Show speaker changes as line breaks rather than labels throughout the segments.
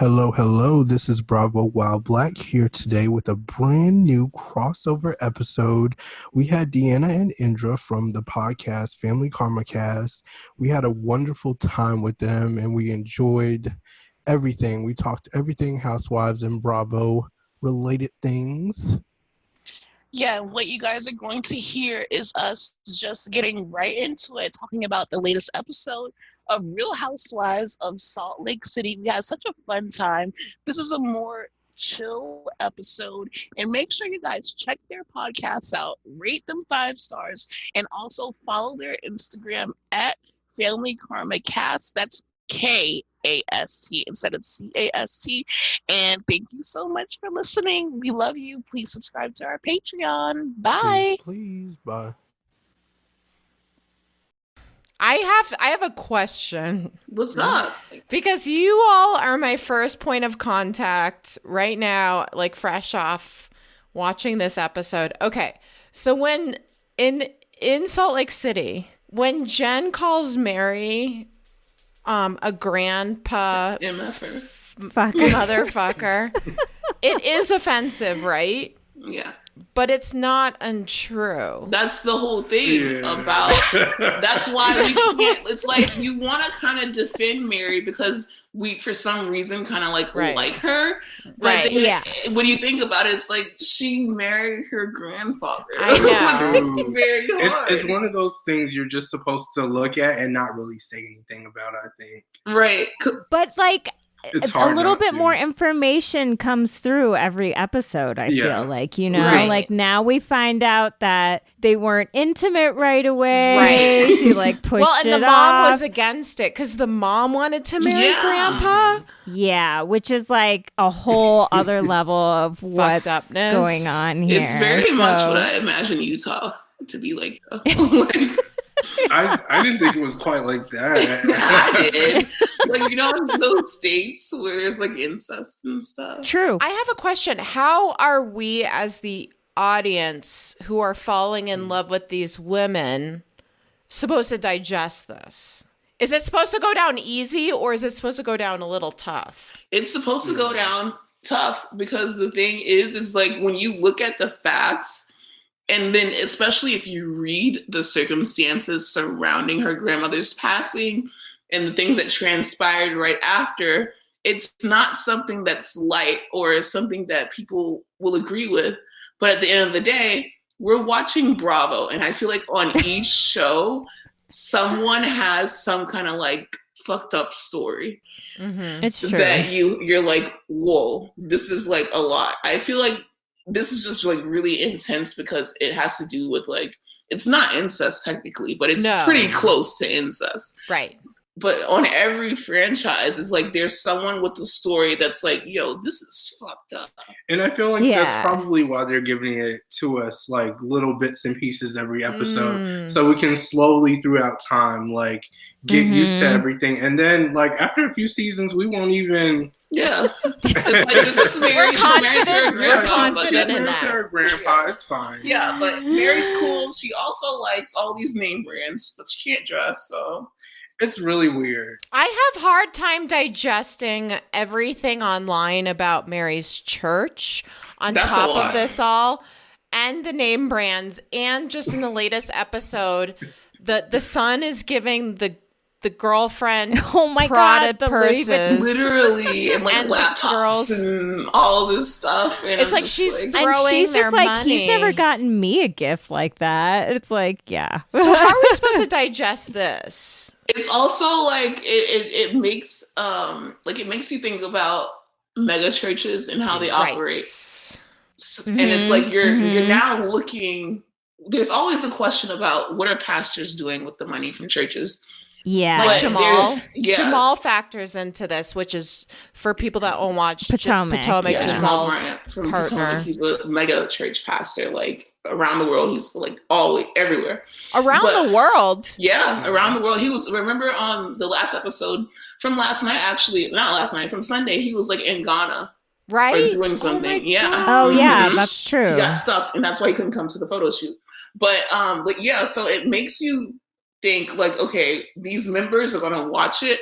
Hello, hello. This is Bravo Wild Black here today with a brand new crossover episode. We had Deana and Indra from the podcast Family Karma Kast. We had a wonderful time with them and we enjoyed everything. We talked everything Housewives and Bravo related things.
Yeah, what you guys are going to hear is us just getting right into it, talking about the latest episode of Real Housewives of Salt Lake City. We had such a fun time. This is a more chill episode, and make sure you guys check their podcasts out, rate them 5 stars, and also follow their Instagram at Family Karma Kast. That's KAST instead of CAST. And thank you so much for listening. We love you. Please subscribe to our Patreon. Bye.
Please, bye.
I have a question.
What's up?
Because you all are my first point of contact right now, like fresh off watching this episode. Okay. So when in Salt Lake City, when Jen calls Mary a grandpa
MFer.
motherfucker, it is offensive, right?
Yeah.
But it's not untrue.
That's the whole thing about. That's why we can't. It's like you want to kind of defend Mary because we, for some reason, kind of like her. But when you think about it, it's like she married her grandfather.
I know.
It's very hard.
It's one of those things you're just supposed to look at and not really say anything about, I think.
Right.
But like,
it's
a little bit more information comes through every episode, I feel like, you know, like now we find out that they weren't intimate right away.
Right.
She like pushed it off.
Well, and the mom was against it because the mom wanted to marry grandpa.
Yeah, which is like a whole other level of what's going on here.
It's very much what I imagine Utah to be like.
I didn't think it was quite like that.
I did. Like, you know, in those states where there's like incest and stuff.
True.
I have a question. How are we as the audience who are falling in love with these women supposed to digest this? Is it supposed to go down easy or is it supposed to go down a little tough?
It's supposed to go down tough because the thing is like when you look at the facts, and then especially if you read the circumstances surrounding her grandmother's passing and the things that transpired right after, it's not something that's light or something that people will agree with. But at the end of the day, we're watching Bravo. And I feel like on each show, someone has some kind of like fucked up story.
Mm-hmm. It's true.
That you're like, whoa, this is like a lot. I feel like this is just like really intense because it has to do with like, it's not incest technically, but it's pretty close to incest.
Right.
But on every franchise, it's like there's someone with a story that's like, yo, this is fucked up.
And I feel like that's probably why they're giving it to us like little bits and pieces every episode. So we can slowly throughout time like get used to everything. And then like after a few seasons, we won't even...
Yeah. It's like, this is Mary. She's married to her grandpa. But that's
her grandpa. It's fine.
Yeah, but Mary's cool. She also likes all these name brands, but she can't dress, so...
It's really weird.
I have hard time digesting everything online about Mary's church on top of this all and the name brands. And just in the latest episode, the son is giving the girlfriend prodded purses.
Literally, and like and laptops and all this stuff. And
it's like she's throwing their money.
He's never gotten me a gift like that. It's like, yeah.
So how are we supposed to digest this?
It's also like it makes it makes you think about mega churches and how they operate. And it's like you're now looking. There's always a question about what are pastors doing with the money from churches.
Yeah,
like Jamal factors into this, which is for people that won't watch Potomac Jamal's
from
partner.
Potomac, he's a mega church pastor, like around the world. He's like always everywhere.
Around the world?
Yeah, around the world. He was, remember on the last episode from last night, actually, not last night, from Sunday, he was like in Ghana.
Right?
Or doing something.
Oh yeah, that's true.
He got stuck and that's why he couldn't come to the photo shoot. But yeah, so it makes you think like, okay, these members are going to watch it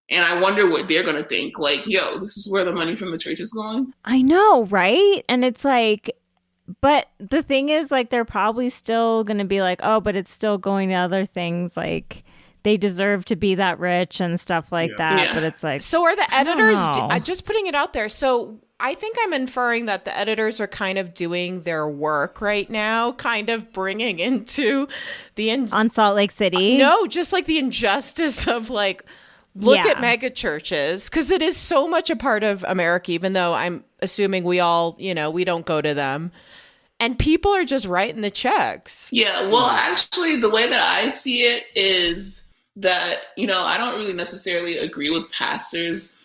And I wonder what they're going to think. Like, yo, this is where the money from the church is going.
I know, right? And it's like, but the thing is, like, they're probably still going to be like, oh, but it's still going to other things. Like, they deserve to be that rich and stuff like that. Yeah. But it's like,
so are the editors, just putting it out there. So I think I'm inferring that the editors are kind of doing their work right now, kind of bringing into
on Salt Lake City.
No, just like the injustice of like, look at mega churches, because it is so much a part of America, even though I'm assuming we all, we don't go to them. And people are just writing the checks.
Yeah, well, actually, the way that I see it is that, I don't really necessarily agree with pastors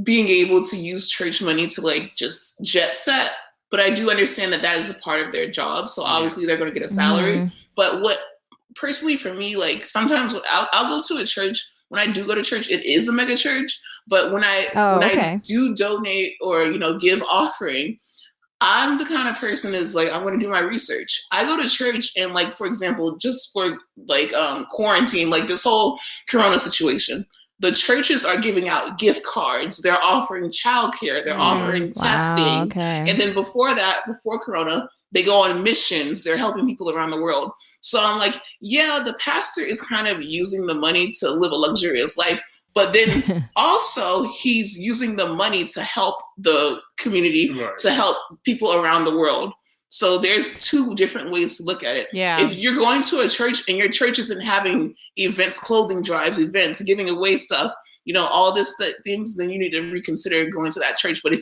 being able to use church money to like just jet set. But I do understand that is a part of their job. So obviously they're going to get a salary. Mm-hmm. But what personally for me, like sometimes I'll go to a church. When I do go to church, it is a mega church. But when I do donate or, give offering, I'm the kind of person is like, I'm going to do my research. I go to church and like, for example, just for like quarantine, like this whole Corona situation, the churches are giving out gift cards. They're offering childcare. They're offering testing. Okay. And then before Corona, they go on missions. They're helping people around the world. So I'm like, yeah, the pastor is kind of using the money to live a luxurious life. But then also he's using the money to help the community, to help people around the world. So there's two different ways to look at it.
Yeah.
If you're going to a church and your church isn't having events, clothing drives, events, giving away stuff, all this things, then you need to reconsider going to that church. But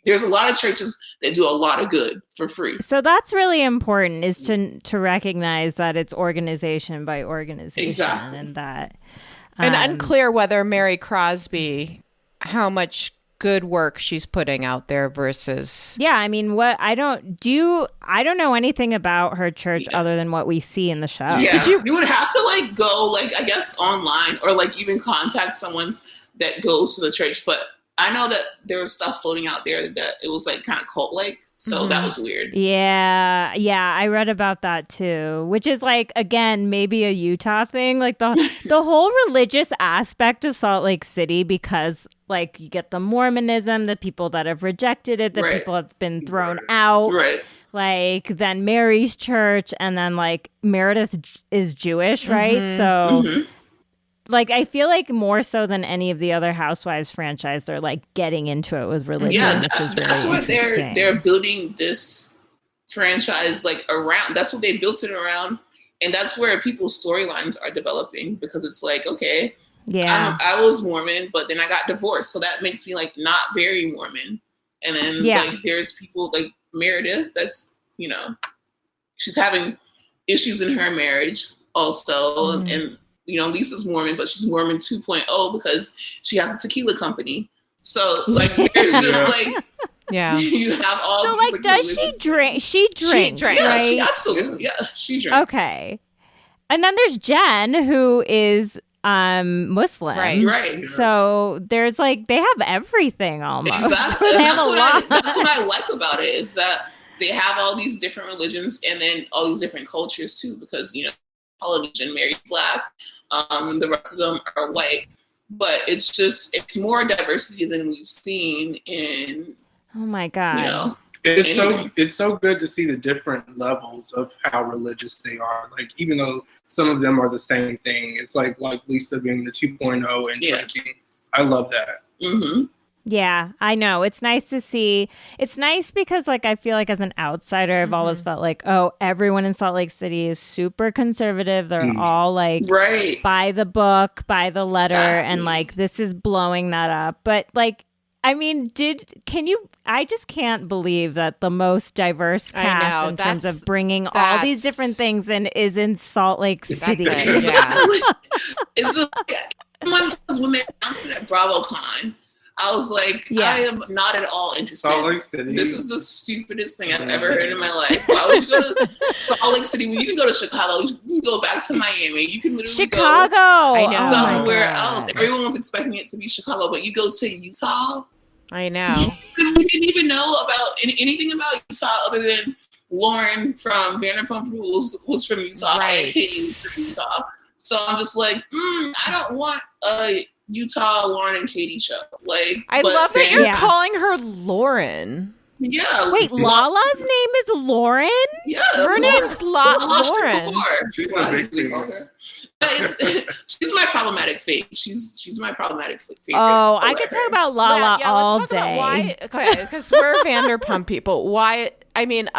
there's a lot of churches that do a lot of good for free.
So that's really important, is to recognize that it's organization by organization.
Exactly.
And that.
And unclear whether Mary Crosby, how much good work she's putting out there versus.
Yeah, I mean, I don't know anything about her church other than what we see in the show.
Yeah, you would have to like go like, I guess online or like even contact someone that goes to the church. But I know that there was stuff floating out there that it was like kind of cult-like. So that was weird.
Yeah, I read about that too, which is like, again, maybe a Utah thing. Like the whole religious aspect of Salt Lake City, because like you get the Mormonism, the people that have rejected it, the people have been thrown out.
Right.
Like then Mary's church, and then like Meredith is Jewish, right? So like I feel like more so than any of the other Housewives franchise, they're like getting into it with religion.
Yeah, that's what they're building this franchise like around. That's what they built it around, and that's where people's storylines are developing, because it's like, okay, I was Mormon, but then I got divorced, so that makes me like not very Mormon. And then like there's people like Meredith, that's she's having issues in her marriage also, and Lisa's Mormon, but she's Mormon 2.0 because she has a tequila company. So like there's just like you have all.
So
these,
like, does she drink? She drinks,
right?
Yeah,
she absolutely. Yeah, she drinks.
Okay. And then there's Jen, who is Muslim.
Right.
So there's like, they have everything almost.
Exactly.
They
that's
have
that's what I like about it, is that they have all these different religions and then all these different cultures too, because Polynesian, Mary's Black, and the rest of them are white. But it's more diversity than we've seen in.
Oh my God.
It's so good to see the different levels of how religious they are. Like, even though some of them are the same thing, it's like Lisa being the 2.0 and drinking. I love that.
Mm-hmm.
Yeah, I know. It's nice to see. It's nice because, like, I feel like as an outsider, I've always felt like, oh, everyone in Salt Lake City is super conservative. They're all like, by the book, by the letter, and like, this is blowing that up. But like, I mean, I just can't believe that the most diverse cast in terms of bringing all these different things in is in Salt Lake City.
Exactly. It's when they announced it at BravoCon, I was like, I am not at all interested.
Salt Lake City.
This is the stupidest thing I've ever heard in my life. Why would you go to Salt Lake City when you can go to Chicago? You can go back to Miami. You can literally
go
somewhere else. Everyone was expecting it to be Chicago, but you go to Utah.
I know.
We didn't even know about anything about Utah other than Lauren from Vanderpump Rules was from Utah.
Right.
And Katie was from Utah. So I'm just like, I don't want a Utah, Lauren and Katie show. Like,
I love that you're calling her Lauren.
Yeah.
Wait, Lala's name is Lauren?
Yeah.
Her name's Lauren.
She's my big favorite. She's my problematic fave. She's my problematic favorite.
Oh, I could talk about Lala all
let's talk
day.
About why? Okay, because we're Vanderpump people. Why? I mean,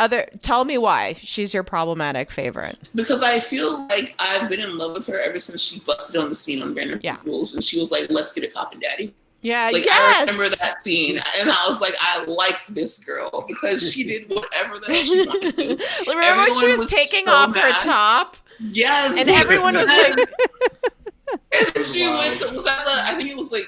tell me why she's your problematic favorite.
Because I feel like I've been in love with her ever since she busted on the scene on Vanderpump Rules, and she was like, "Let's get it poppin', daddy."
Yeah,
like I remember that scene, and I was like, I like this girl because she did whatever the hell she wanted to.
Remember when she was taking off her top?
Yes,
and everyone was like.
And then she went to I think it was like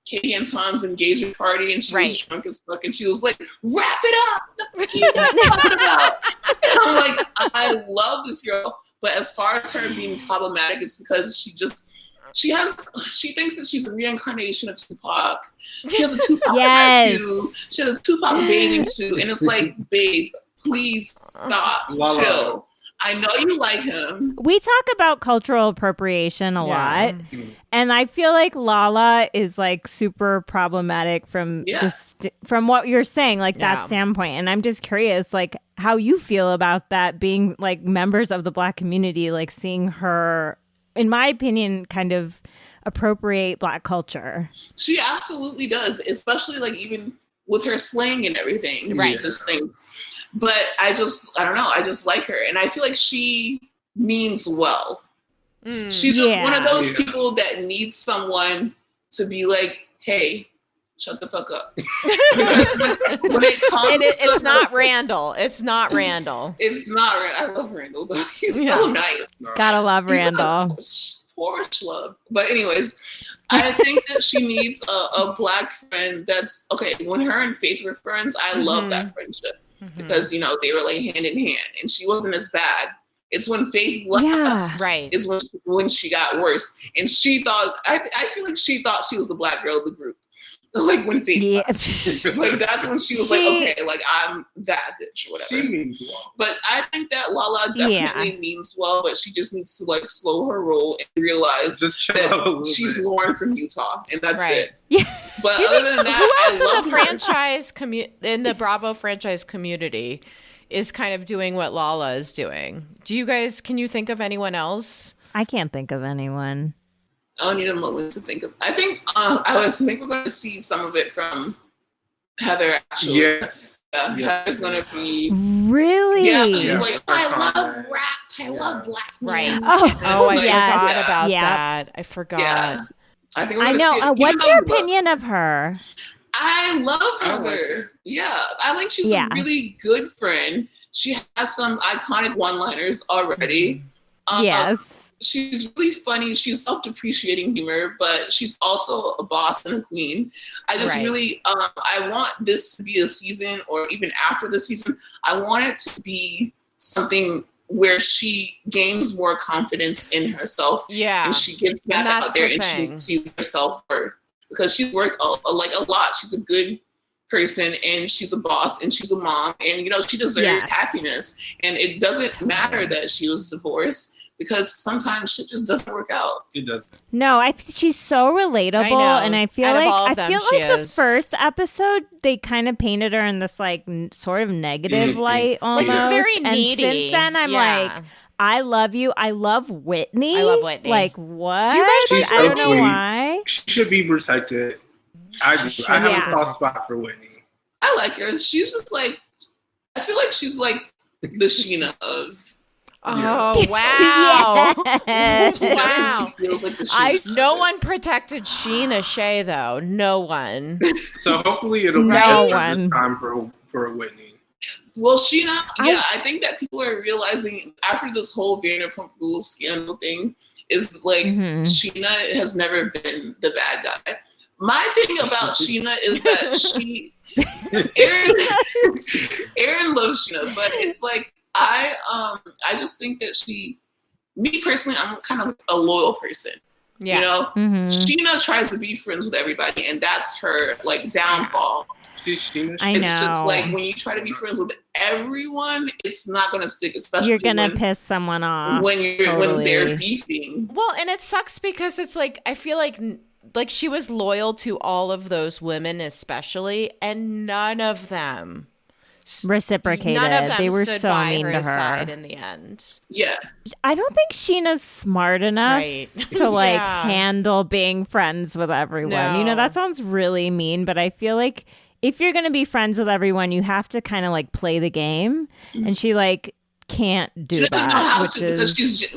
Katie and Tom's engagement party, and she was drunk as fuck, and she was like, "Wrap it up! What the fuck are you guys talking about?" And I'm like, I love this girl, but as far as her being problematic, it's because she thinks that she's a reincarnation of Tupac. She has a Tupac tattoo. She has a Tupac bathing suit, and it's like, babe, please stop, chill. I know you like him.
We talk about cultural appropriation a lot, and I feel like Lala is like super problematic from from what you're saying, like that standpoint. And I'm just curious, like how you feel about that, being like members of the Black community, like seeing her, in my opinion, kind of appropriate Black culture.
She absolutely does, especially like even with her slang and everything. Right. She just thinks. But I don't know. I just like her. And I feel like she means well. She's just one of those people that needs someone to be like, hey, shut the fuck up. when it comes
it's not Randall. It's not Randall.
It's not Randall. I love Randall, though. He's so nice.
Gotta love Randall.
Poor schlub. But anyways, I think that she needs a Black friend that's, okay, when her and Faith were friends, I love that friendship. Because, you know, they were like hand in hand, and she wasn't as bad. It's when Faith left, is when she got worse. And she thought, I feel like she thought she was the Black girl of the group. Like when Faith left. Like that's when she was like, okay, like I'm that bitch or whatever.
She means well.
But I think that Lala definitely means well, but she just needs to like slow her roll and realize that she's Lauren from Utah, and that's it.
Yeah.
But other than that,
who else
I love
in the franchise in the Bravo franchise community is kind of doing what Lala is doing? Can you think of anyone else?
I can't think of anyone.
I'll need a moment to think of. I think we're going to see some of it from Heather. Actually,
yes.
Heather's going to be
really.
Yeah, she's like, I love rap. I love Black men.
Oh, I forgot about that. I forgot.
Yeah. I think.
I know. What's your opinion of her?
I love Heather. Yeah, I think she's a really good friend. She has some iconic one-liners already.
Yes.
She's really funny. She's self-depreciating humor, but she's also a boss and a queen. I just really, I want this to be a season, or even after the season, I want it to be something where she gains more confidence in herself. Yeah. And she gets back out there and she sees her self-worth. Because she's worked a lot. She's a good person, and she's a boss, and she's a mom, and, you know, she deserves happiness. And it doesn't matter that she was divorced, because sometimes shit just doesn't work out.
It doesn't.
No, she's so relatable, and I feel like the first episode they kind of painted her in this like sort of negative light, almost.
Which is very needy.
And since then, I'm like, I love you. I love Whitney.
I love Whitney.
Like what?
Do you guys
I don't know why.
She should be protected. I do. I have a soft spot for Whitney.
I like her. She's just like, I feel like she's like the Sheena of.
Oh, wow.
Yes.
Wow.
Feels like the
no one protected Sheena Shea, though. No one.
So hopefully it'll be this time for Whitney.
Well, Sheena, I think that people are realizing after this whole Vanderpump Rules scandal thing is like Sheena has never been the bad guy. My thing about Sheena is that Aaron loves Sheena, but it's like I just think that me personally, I'm kind of a loyal person. Yeah. You know, Sheena tries to be friends with everybody, and that's her like downfall.
It's
just like when you try to be friends with everyone, it's not going to stick. Especially
you're going to piss someone off
when they're beefing.
Well, and it sucks because it's like I feel like like she was loyal to all of those women, especially, and none of them
reciprocated.
None of them
they were
stood
so
by
mean
her
to her
side in the end.
Yeah,
I don't think Sheena's smart enough to like handle being friends with everyone.
No.
You know, that sounds really mean, but I feel like if you're going to be friends with everyone, you have to kind of like play the game, and she like can't do that,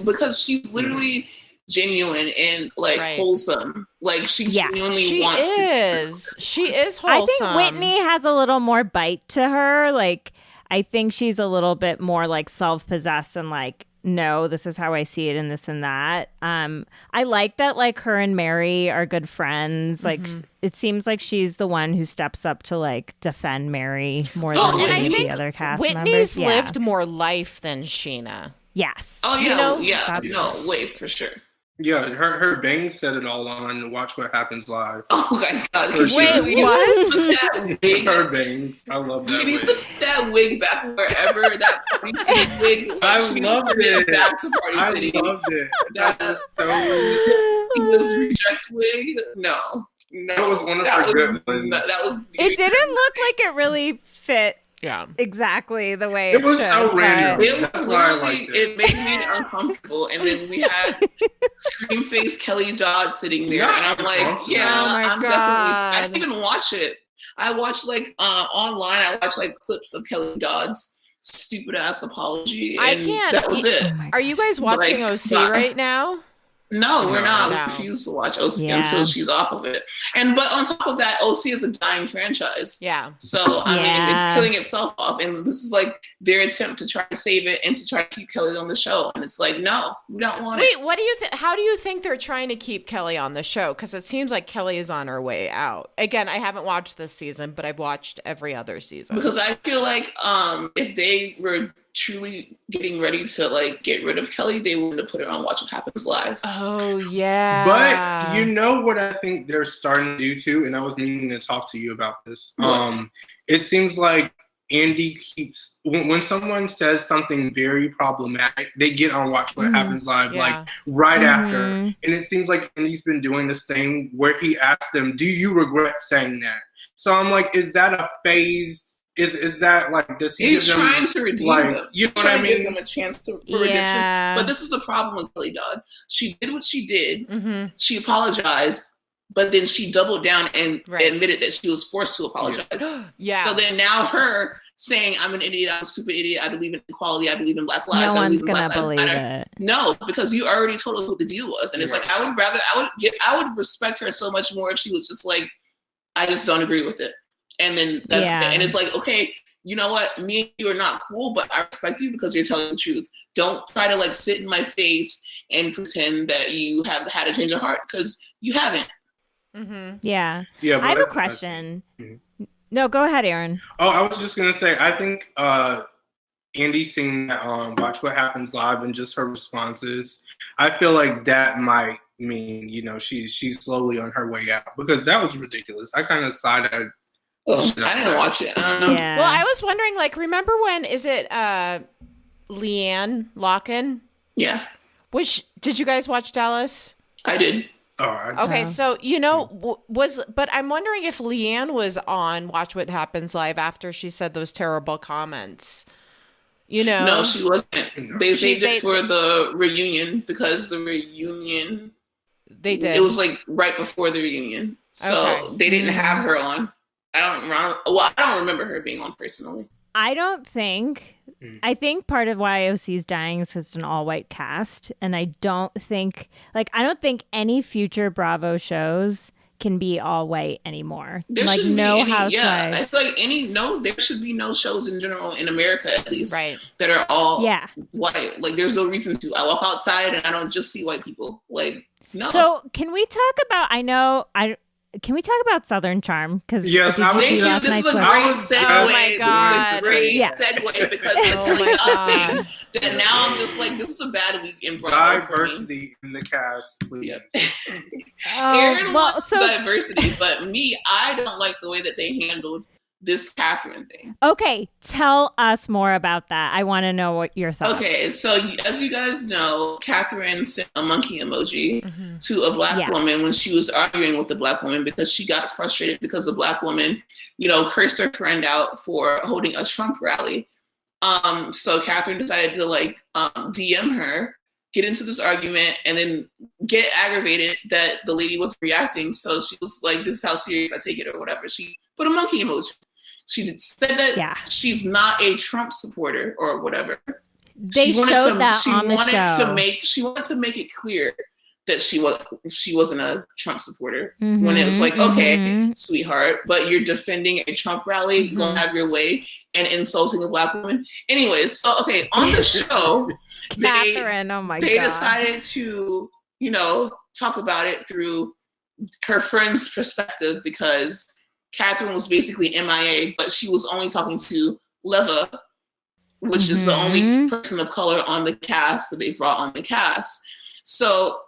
because she's literally genuine and like wholesome. Like she genuinely wants to.
She is wholesome.
I think Whitney has a little more bite to her. Like I think she's a little bit more like self-possessed and like, no, this is how I see it and this and that. I like that like her and Mary are good friends. Like it seems like she's the one who steps up to like defend Mary more than any of the other cast
Whitney's
members.
lived more life than Sheena.
Yes.
Oh yeah, wait, for sure.
Yeah, her bangs said it all on Watch What Happens Live.
Oh my god!
Wait, what?
Her bangs, I love that.
She needs to put that wig back wherever that Party City wig. Like,
I loved it.
Back to Party City.
I loved it.
That
was so.
This reject wig. No,
that was one of her good ones.
That was.
It didn't look like it really fit.
Yeah,
exactly the way
it was so random.
That's why I liked it. It made me uncomfortable, and then we had scream face Kelly Dodd sitting there, and I'm like, I'm definitely. I didn't even watch it. I watched like online. I watched like clips of Kelly Dodd's stupid ass apology. And
I can't.
That was it.
Are you guys watching OC right now?
No, we're not. We refuse to watch OC until she's off of it. But on top of that, OC is a dying franchise.
Yeah.
So I mean, it's killing itself off, and this is like their attempt to try to save it and to try to keep Kelly on the show. And it's like, no, we don't want it.
Wait, what do you think? How do you think they're trying to keep Kelly on the show? Because it seems like Kelly is on her way out. Again, I haven't watched this season, but I've watched every other season.
Because I feel like if they were truly getting ready to like get rid of Kelly, they wanted to put her on Watch What Happens Live.
Oh yeah.
But you know what I think they're starting to do too, and I was meaning to talk to you about this. It seems like Andy keeps when someone says something very problematic, they get on Watch What Happens Live like right after, and it seems like Andy's been doing this thing where he asks them, "Do you regret saying that?" So I'm like, is that a phase? Is that like, does he?
He's trying to redeem them.
You know
trying
what I
to
mean?
give them a chance for redemption. But this is the problem with Kelly Dodd. She did what she did. She apologized, but then she doubled down and admitted that she was forced to apologize. So then now her saying, "I'm an idiot. I'm a stupid idiot. I believe in equality. I believe in Black lives. I believe in Black lives matter." No, because you already told us what the deal was, and it's like I would respect her so much more if she was just like, "I just don't agree with it." And then that's it. And it's like, okay, you know what? Me and you are not cool, but I respect you because you're telling the truth. Don't try to like sit in my face and pretend that you have had a change of heart because you haven't.
Yeah. I have a question. No, go ahead, Aaron.
Oh, I was just gonna say, I think Andy seeing that Watch What Happens Live and just her responses, I feel like that might mean, you know, she's slowly on her way out, because that was ridiculous. I kind of side-eyed.
I didn't watch it. I don't know.
Yeah.
Well, I was wondering, like, remember when, is it Leanne Locken?
Yeah.
Did you guys watch Dallas?
I did.
Okay, so, you know, but I'm wondering if Leanne was on Watch What Happens Live after she said those terrible comments. You know?
No, she wasn't. They saved it for the reunion, because the reunion...
They did.
It was like right before the reunion. So they didn't have her on. I don't remember her being on personally.
I think part of why OC's dying is because it's an all-white cast, and I don't think any future Bravo shows can be all white anymore.
There
like
shouldn't
no
be any,
housewives.
Yeah, I feel like there should be no shows in general in America, at least, that are all white. Like there's no reason to. I walk outside and I don't just see white people. Like no.
So can we talk about? Can we talk about Southern Charm? Because
yes,
thank you. This is a great segue.
Oh my God.
This is a great segue because the that now I'm just like, this is a bad week in Bravo.
Diversity in the cast, please.
Aaron wants diversity, but me, I don't like the way that they handled
this Catherine thing.
Okay, tell us more about that. I want to know what your thoughts.
Okay, so as you guys know, Catherine sent a monkey emoji to a Black woman when she was arguing with the Black woman because she got frustrated because the Black woman, cursed her friend out for holding a Trump rally. So Catherine decided to DM her, get into this argument, and then get aggravated that the lady wasn't reacting. So she was like, "This is how serious I take it," or whatever. She put a monkey emoji. She said that she's not a Trump supporter or whatever.
She wanted
to make it clear that she wasn't a Trump supporter. When it was like, okay, sweetheart, but you're defending a Trump rally, going out of your way and insulting a Black woman. Anyways, so okay, on the show, they decided to, talk about it through her friend's perspective because Catherine was basically MIA, but she was only talking to Leva, which is the only person of color on the cast that they brought on the cast. So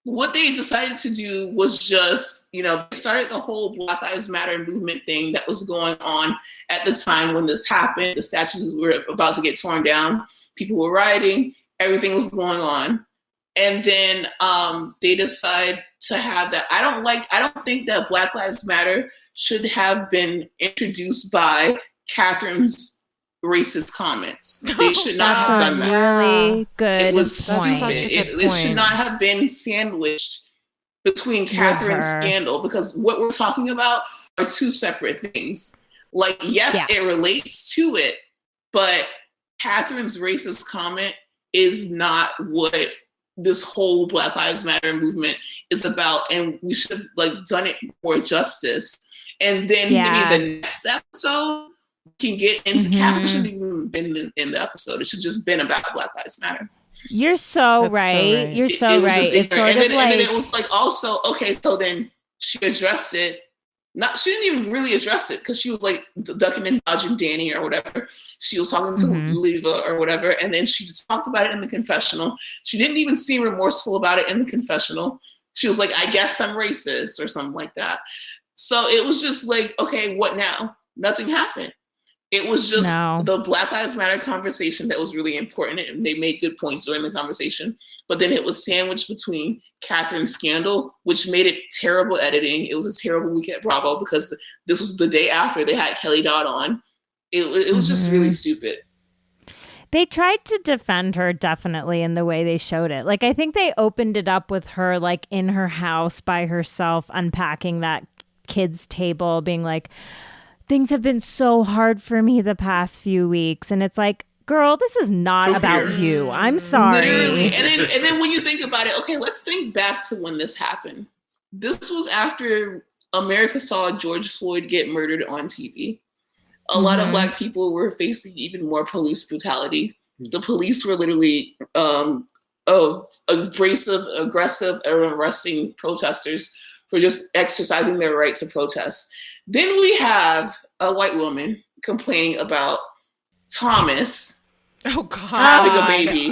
what they decided to do was just, started the whole Black Lives Matter movement thing that was going on at the time when this happened. The statues were about to get torn down. People were rioting. Everything was going on. And then they decide to have that. I don't think that Black Lives Matter should have been introduced by Catherine's racist comments. They should not have done that.
Really good.
It was stupid. It should not have been sandwiched between Catherine's scandal, because what we're talking about are two separate things. Yes, it relates to it, but Catherine's racist comment is not what this whole Black Lives Matter movement is about, and we should have done it more justice. And then maybe the next episode can get into Catherine. Shouldn't even been in the episode. It should just been about Black Lives Matter.
You're so right. You're so right.
And then it was also okay. So then she addressed it. She didn't even really address it because she was ducking and dodging Danny or whatever. She was talking to Leva or whatever, and then she just talked about it in the confessional. She didn't even seem remorseful about it in the confessional. She was like, "I guess I'm racist" or something like that. So it was just okay, what now? Nothing happened. It was just the Black Lives Matter conversation that was really important, and they made good points during the conversation. But then it was sandwiched between Catherine's scandal, which made it terrible editing. It was a terrible week at Bravo because this was the day after they had Kelly Dodd on. It was just really stupid.
They tried to defend her definitely in the way they showed it. I think they opened it up with her in her house by herself, unpacking that kids' table, being like, "Things have been so hard for me the past few weeks." And it's like, girl, this is not about you. I'm sorry.
Literally. And then when you think about it, okay, let's think back to when this happened. This was after America saw George Floyd get murdered on TV. A lot of Black people were facing even more police brutality. The police were literally abrasive, aggressive, arresting protesters for just exercising their right to protest. Then we have a white woman complaining about Thomas having a baby.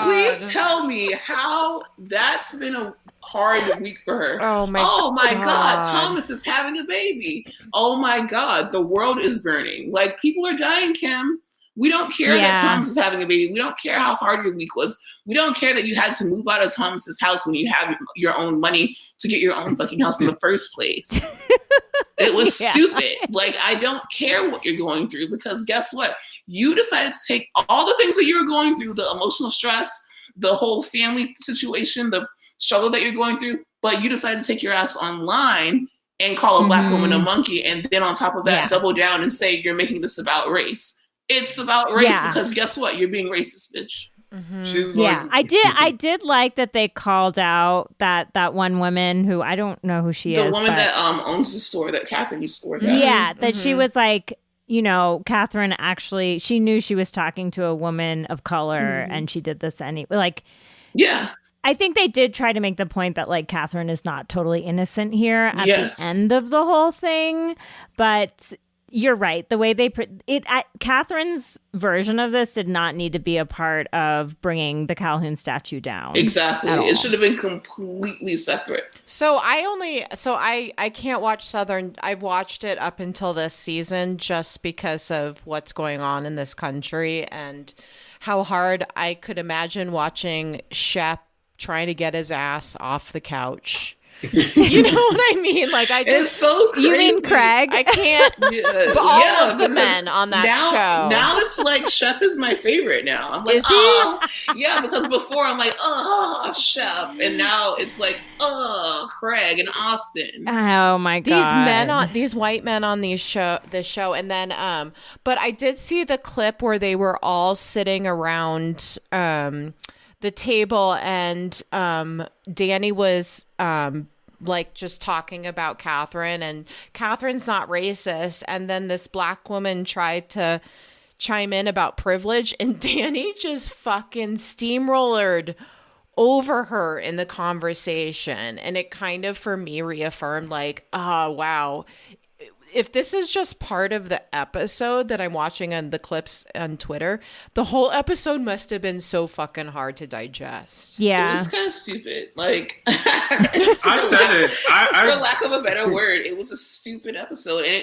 Please tell me how that's been a hard week for her. Oh my God, Thomas is having a baby. Oh my God, the world is burning. People are dying, Kim. We don't care that Thomas is having a baby. We don't care how hard your week was. We don't care that you had to move out of Thomas's house when you have your own money to get your own fucking house in the first place. It was stupid. I don't care what you're going through, because guess what? You decided to take all the things that you were going through, the emotional stress, the whole family situation, the struggle that you're going through, but you decided to take your ass online and call a Black woman a monkey, and then on top of that, double down and say you're making this about race. It's about race because guess what? You're being racist, bitch.
I did like that they called out that one woman who, I don't know who she is.
The woman that owns the store that Catherine used to work at.
Yeah, that she was Catherine actually, she knew she was talking to a woman of color and she did this anyway. I think they did try to make the point that Catherine is not totally innocent here at the end of the whole thing. But you're right. The way they Catherine's version of this did not need to be a part of bringing the Calhoun statue down.
Exactly. It should have been completely separate.
So I can't watch Southern. I've watched it up until this season just because of what's going on in this country and how hard I could imagine watching Shep trying to get his ass off the couch. You know what I mean? Like,
it's so crazy.
You mean Craig?
I can't. But all of the men on that show.
Now it's like Shep is my favorite. Now I'm like,
is he?
Yeah, because before I'm like, Shep, and now it's like, Craig and Austin.
Oh my god!
These white men on the show, and then but I did see the clip where they were all sitting around the table, and Danny was like just talking about Catherine, and Catherine's not racist, and then this black woman tried to chime in about privilege, and Danny just fucking steamrollered over her in the conversation, and it kind of for me reaffirmed like, oh wow, if this is just part of the episode that I'm watching on the clips on Twitter, the whole episode must have been so fucking hard to digest.
Yeah.
It was kind of stupid. Like,
I said it.
For lack of a better word, it was a stupid episode. And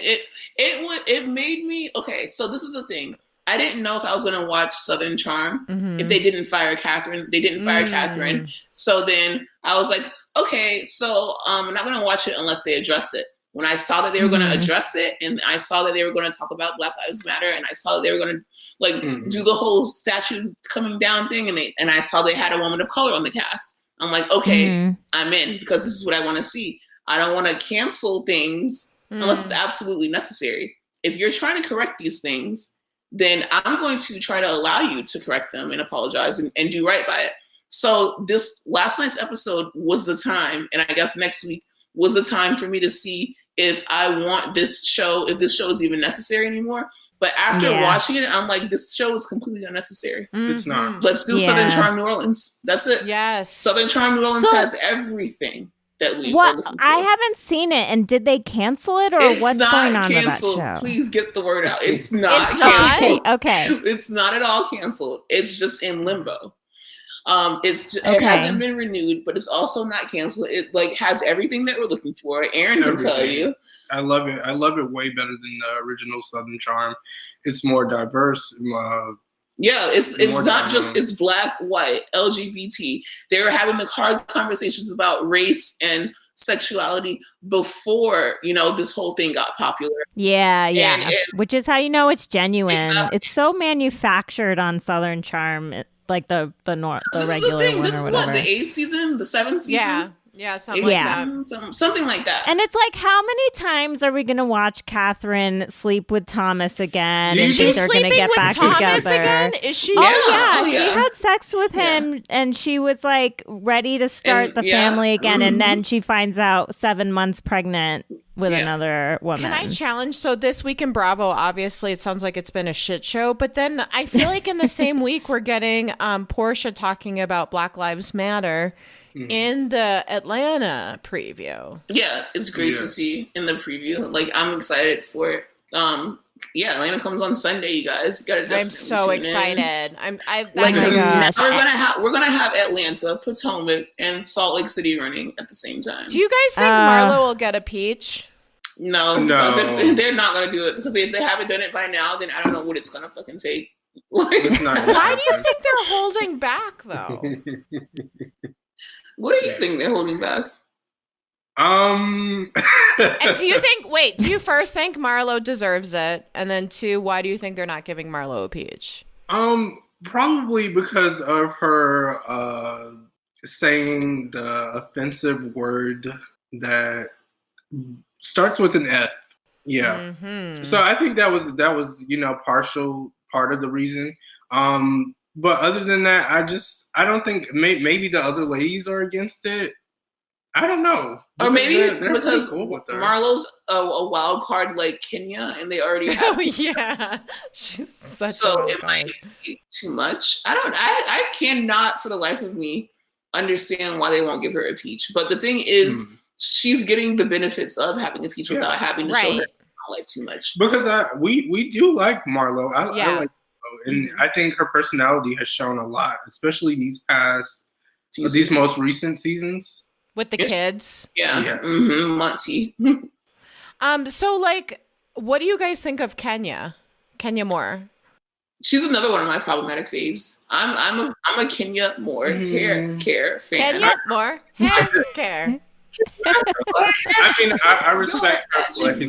it made me, okay, so this is the thing. I didn't know if I was going to watch Southern Charm if they didn't fire Catherine. They didn't fire Catherine. So then I was like, okay, so I'm not going to watch it unless they address it. When I saw that they were going to address it, and I saw that they were going to talk about Black Lives Matter, and I saw that they were going to like do the whole statue coming down thing, and I saw they had a woman of color on the cast. I'm like, okay, I'm in, because this is what I want to see. I don't want to cancel things unless it's absolutely necessary. If you're trying to correct these things, then I'm going to try to allow you to correct them and apologize and do right by it. So this last night's episode was the time, and I guess next week was the time for me to see if I want this show, if this show is even necessary anymore. But after watching it, I'm like, this show is completely unnecessary.
It's not.
Let's do Southern Charm New Orleans. That's it.
Yes.
Southern Charm New Orleans has everything that we are looking for.
I haven't seen it, and did they cancel it, or what's going on
canceled.
With that show?
Please get the word out. It's not canceled.
Okay.
It's not at all canceled. It's just in limbo. It hasn't been renewed, but it's also not canceled. It like has everything that we're looking for. Aaron can tell you.
I love it. I love it way better than the original Southern Charm. It's more diverse.
It's not just it's Black, white, LGBT. They were having the hard conversations about race and sexuality before this whole thing got popular.
And which is how you know it's genuine.
Exactly.
It's so manufactured on Southern Charm. Like the regular one or whatever.
This is what, the 8th season, the 7th season?
Yeah, something like that.
Something like that.
And it's like, how many times are we going to watch Catherine sleep with Thomas again?
Is she
they're going to get back
Thomas
together?
Again? Is she?
She had sex with him, and she was like ready to start the family again, and then she finds out 7 months pregnant with another woman.
Can I challenge? So this week in Bravo, obviously, it sounds like it's been a shit show. But then I feel like in the same week, we're getting Portia talking about Black Lives Matter in the Atlanta preview.
Yeah, it's great to see in the preview. Like, I'm excited for it. Atlanta comes on Sunday, you guys. You gotta definitely
I'm so excited.
We're gonna have Atlanta, Potomac, and Salt Lake City running at the same time.
Do you guys think Marlo will get a peach?
No, because if they're not gonna do it, because if they haven't done it by now, then I don't know what it's gonna fucking take.
Why do you think they're holding back though?
What do you think they're holding back?
And do you first think Marlo deserves it? And then 2, why do you think they're not giving Marlo a peach?
Probably because of her saying the offensive word that starts with an F. Yeah. Mm-hmm. So I think that was partial part of the reason. But other than that, I don't think maybe the other ladies are against it. I don't know.
Or maybe they're because cool Marlo's a wild card like Kenya, and they already have.
Oh yeah, she's such
so it might be too much. I cannot for the life of me understand why they won't give her a peach. But the thing is, she's getting the benefits of having a peach without having to show her my life too much.
Because we do like Marlo. I like Marlo, and I think her personality has shown a lot, especially these most recent seasons
with the kids.
Yeah, yes. Monty.
So like, what do you guys think of Kenya Moore?
She's another one of my problematic faves. I'm a Kenya Moore hair care fan.
Kenya Moore hair care.
I mean, I respect her place.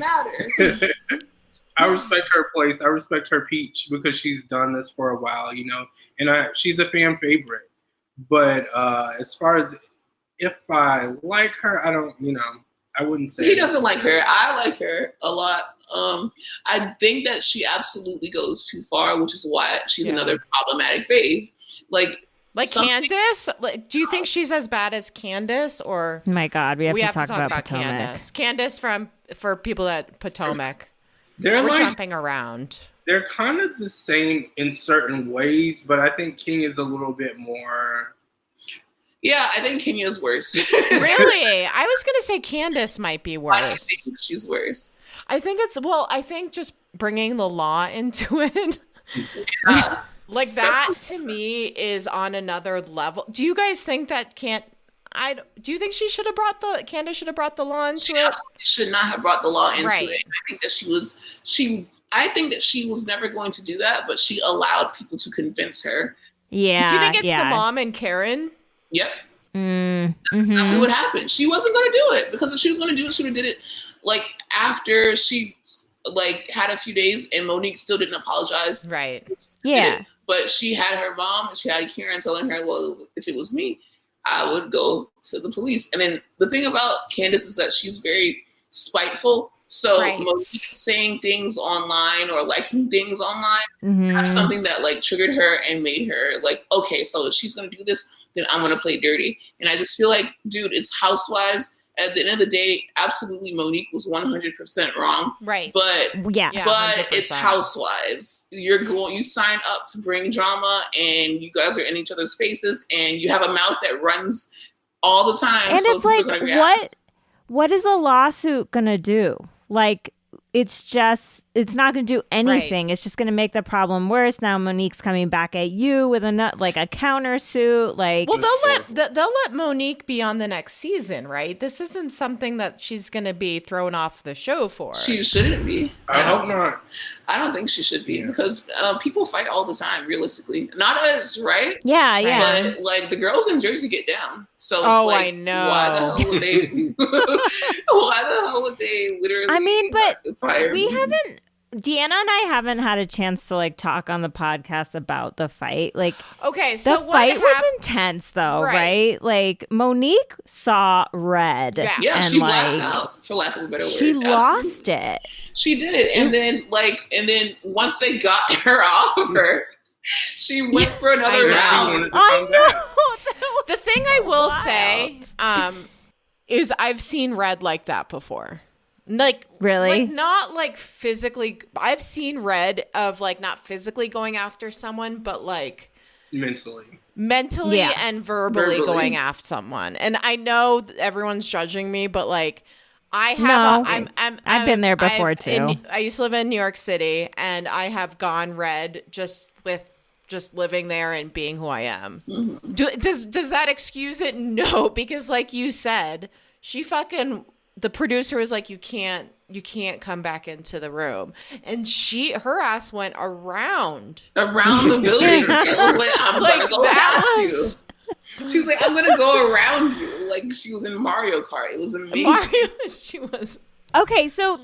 I respect her place. I respect her peach because she's done this for a while, you know, and she's a fan favorite. But as far as if I like her, I don't, you know, I wouldn't say
he doesn't like her. I like her a lot. I think that she absolutely goes too far, which is why she's another problematic fave. Like
Candace? Like, do you think she's as bad as Candace? Or
oh my God, we have to talk about Potomac.
Candace. Candace for people at Potomac.
We're like,
jumping around.
They're kind of the same in certain ways, but I think King is a little bit more.
Yeah, I think Kenya's worse.
Really? I was going to say Candace might be worse.
I think she's worse.
I think I think just bringing the law into it.
Yeah.
Like that to me is on another level. Do you guys think that do you think Candace should have brought the law into it?
She absolutely should not have brought the law into it. I think that she was never going to do that, but she allowed people to convince her.
Yeah.
Do you think it's the mom and Karen?
Yep. That's exactly what happened. She wasn't going to do it because if she was going to do it, she would have did it like after she like had a few days and Monique still didn't apologize.
Right.
Yeah.
But she had her mom and she had Karen telling her, well, if it was me, I would go to the police. And then the thing about Candace is that she's very spiteful. So Monique saying things online or liking things online, that's something that like triggered her and made her like, okay, so if she's going to do this, then I'm going to play dirty. And I just feel like, dude, it's Housewives. At the end of the day, absolutely Monique was 100% wrong.
Right.
But
but
100%. It's Housewives. You sign up to bring drama and you guys are in each other's faces and you have a mouth that runs all the time.
And so it's like, what is a lawsuit going to do? Like, it's not going to do anything. Right. It's just going to make the problem worse. Now Monique's coming back at you with a countersuit. Like,
well, they'll let Monique be on the next season, right? This isn't something that she's going to be thrown off the show for.
She shouldn't be.
I hope not.
I don't think she should be because people fight all the time. Realistically, not us, right?
Yeah, yeah.
But like the girls in Jersey get down. So it's
I know.
Why the hell would they? Why the hell would they literally?
I mean, but
fire
we haven't. Deanna and I haven't had a chance to like talk on the podcast about the fight. Like,
okay, so
the fight was intense, though, right? Like, Monique saw red.
Yeah, and she blacked out, for lack of a better word.
She lost it.
She did, and then once they got her off of her, she went for another round.
I know.
The thing I will say, is I've seen red like that before. Like,
really?
Like, not like physically. I've seen red of like not physically going after someone, but like
mentally
and verbally going after someone. And I know everyone's judging me, but like I have
I've been there before too.
I used to live in New York City, and I have gone red just living there and being who I am. Mm-hmm. Does that excuse it? No, because like you said, the producer was like, you can't come back into the room, and her ass went around
the building. It was like, I'm gonna go past you. She's like, I'm gonna go around you. Like she was in Mario Kart. It was amazing.
She was.
Okay, so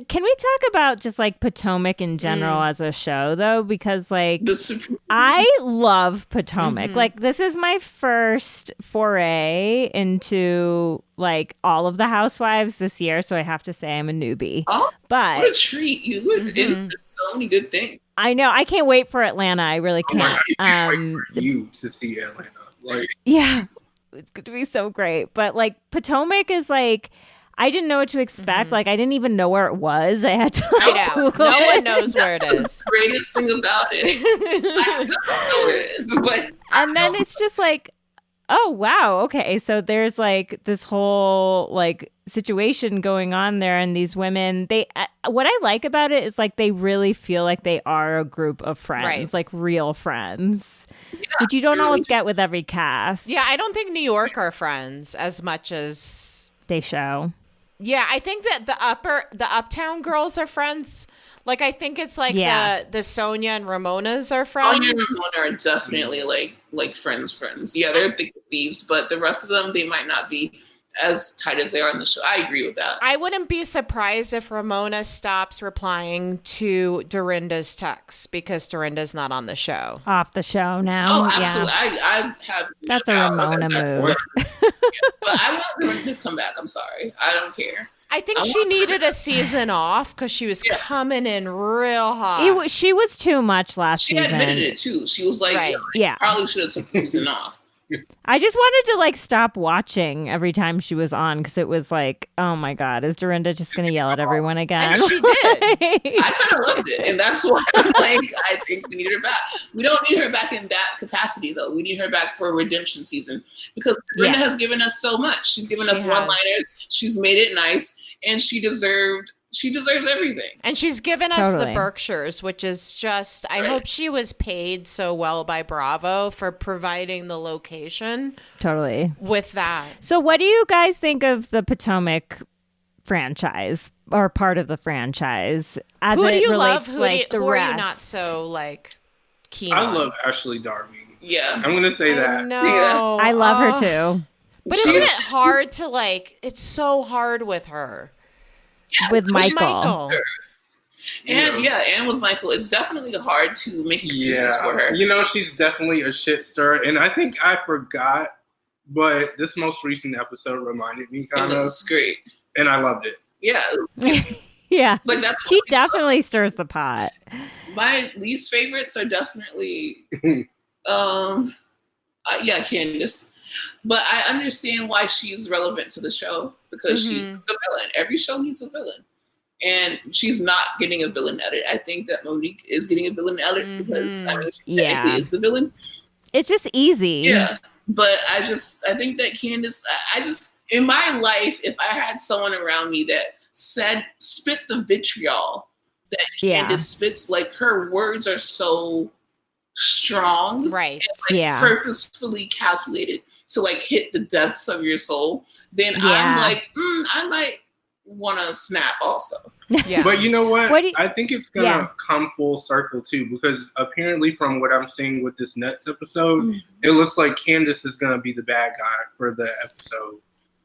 can we talk about just like Potomac in general as a show, though? Because like I love Potomac. Mm-hmm. Like this is my first foray into like all of the Housewives this year, so I have to say I'm a newbie.
Oh,
but
what a treat! You were in for so many good things.
I know. I can't wait for Atlanta. I really can't.
I can't wait for you to see Atlanta. Like,
yeah, it's going to be so great. But like Potomac is like. I didn't know what to expect. Mm-hmm. Like, I didn't even know where it was. I had to Google
No one knows where it is.
Greatest thing about it. I still don't know where it is. But
and then it's just like oh, wow. Okay. So there's like this whole like situation going on there. And these women, what I like about it is like they really feel like they are a group of friends, like real friends, which you don't always get with every cast.
Yeah. I don't think New York are friends as much as
they show.
Yeah. I think that the Uptown girls are friends. Like, I think it's like the Sonia and Ramonas are friends.
Sonia and Ramona are definitely like friends. Yeah, they're thick as thieves, but the rest of them, they might not be as tight as they are in the show. I agree with that.
I wouldn't be surprised if Ramona stops replying to Dorinda's texts because Dorinda's not on the show.
Off the show now.
Oh, absolutely. I have.
That's a Ramona move.
But I want Dorinda to come back. I'm sorry. I don't care.
I think she needed a season off because she was coming in real hot.
She was too much last season.
She admitted it too. She was like, probably should have took the season off.
I just wanted to like stop watching every time she was on because it was like, oh my God, is Dorinda just going to yell at everyone again?
And she did.
I kind of loved it. And that's why I'm like, I think we need her back. We don't need her back in that capacity though. We need her back for a redemption season because Dorinda has given us so much. She's given us one-liners. She's made it nice. And she deserves everything.
And she's given us the Berkshires, which is just, I hope she was paid so well by Bravo for providing the location.
Totally.
With that.
So what do you guys think of the Potomac franchise or part of the franchise as
who
it
do you
relates
love?
like the
who
rest?
Are you not so like keen
I
on?
love Ashley Darby.
Yeah.
I'm going to say that.
No.
Yeah.
I love her too.
But isn't it hard to like, it's so hard with her.
With Michael.
And with Michael, it's definitely hard to make excuses for her.
You know, she's definitely a shit stirrer. And I think I forgot, but this most recent episode reminded me kind of.
It's great.
And I loved it.
Yeah.
Yeah.
It's like
she definitely stirs the pot.
My least favorites are definitely, Candace. But I understand why she's relevant to the show because she's the villain. Every show needs a villain. And she's not getting a villain edit. I think that Monique is getting a villain edit because she technically is the villain.
It's just easy.
Yeah. But I think that Candace, in my life, if I had someone around me that spit the vitriol that Candace spits, like her words are so strong,
right?
And purposefully calculated to like hit the depths of your soul. Then I'm like, I might want to snap also.
Yeah,
but you know what? I think it's gonna come full circle too, because apparently, from what I'm seeing with this next episode, it looks like Candace is gonna be the bad guy for the episode.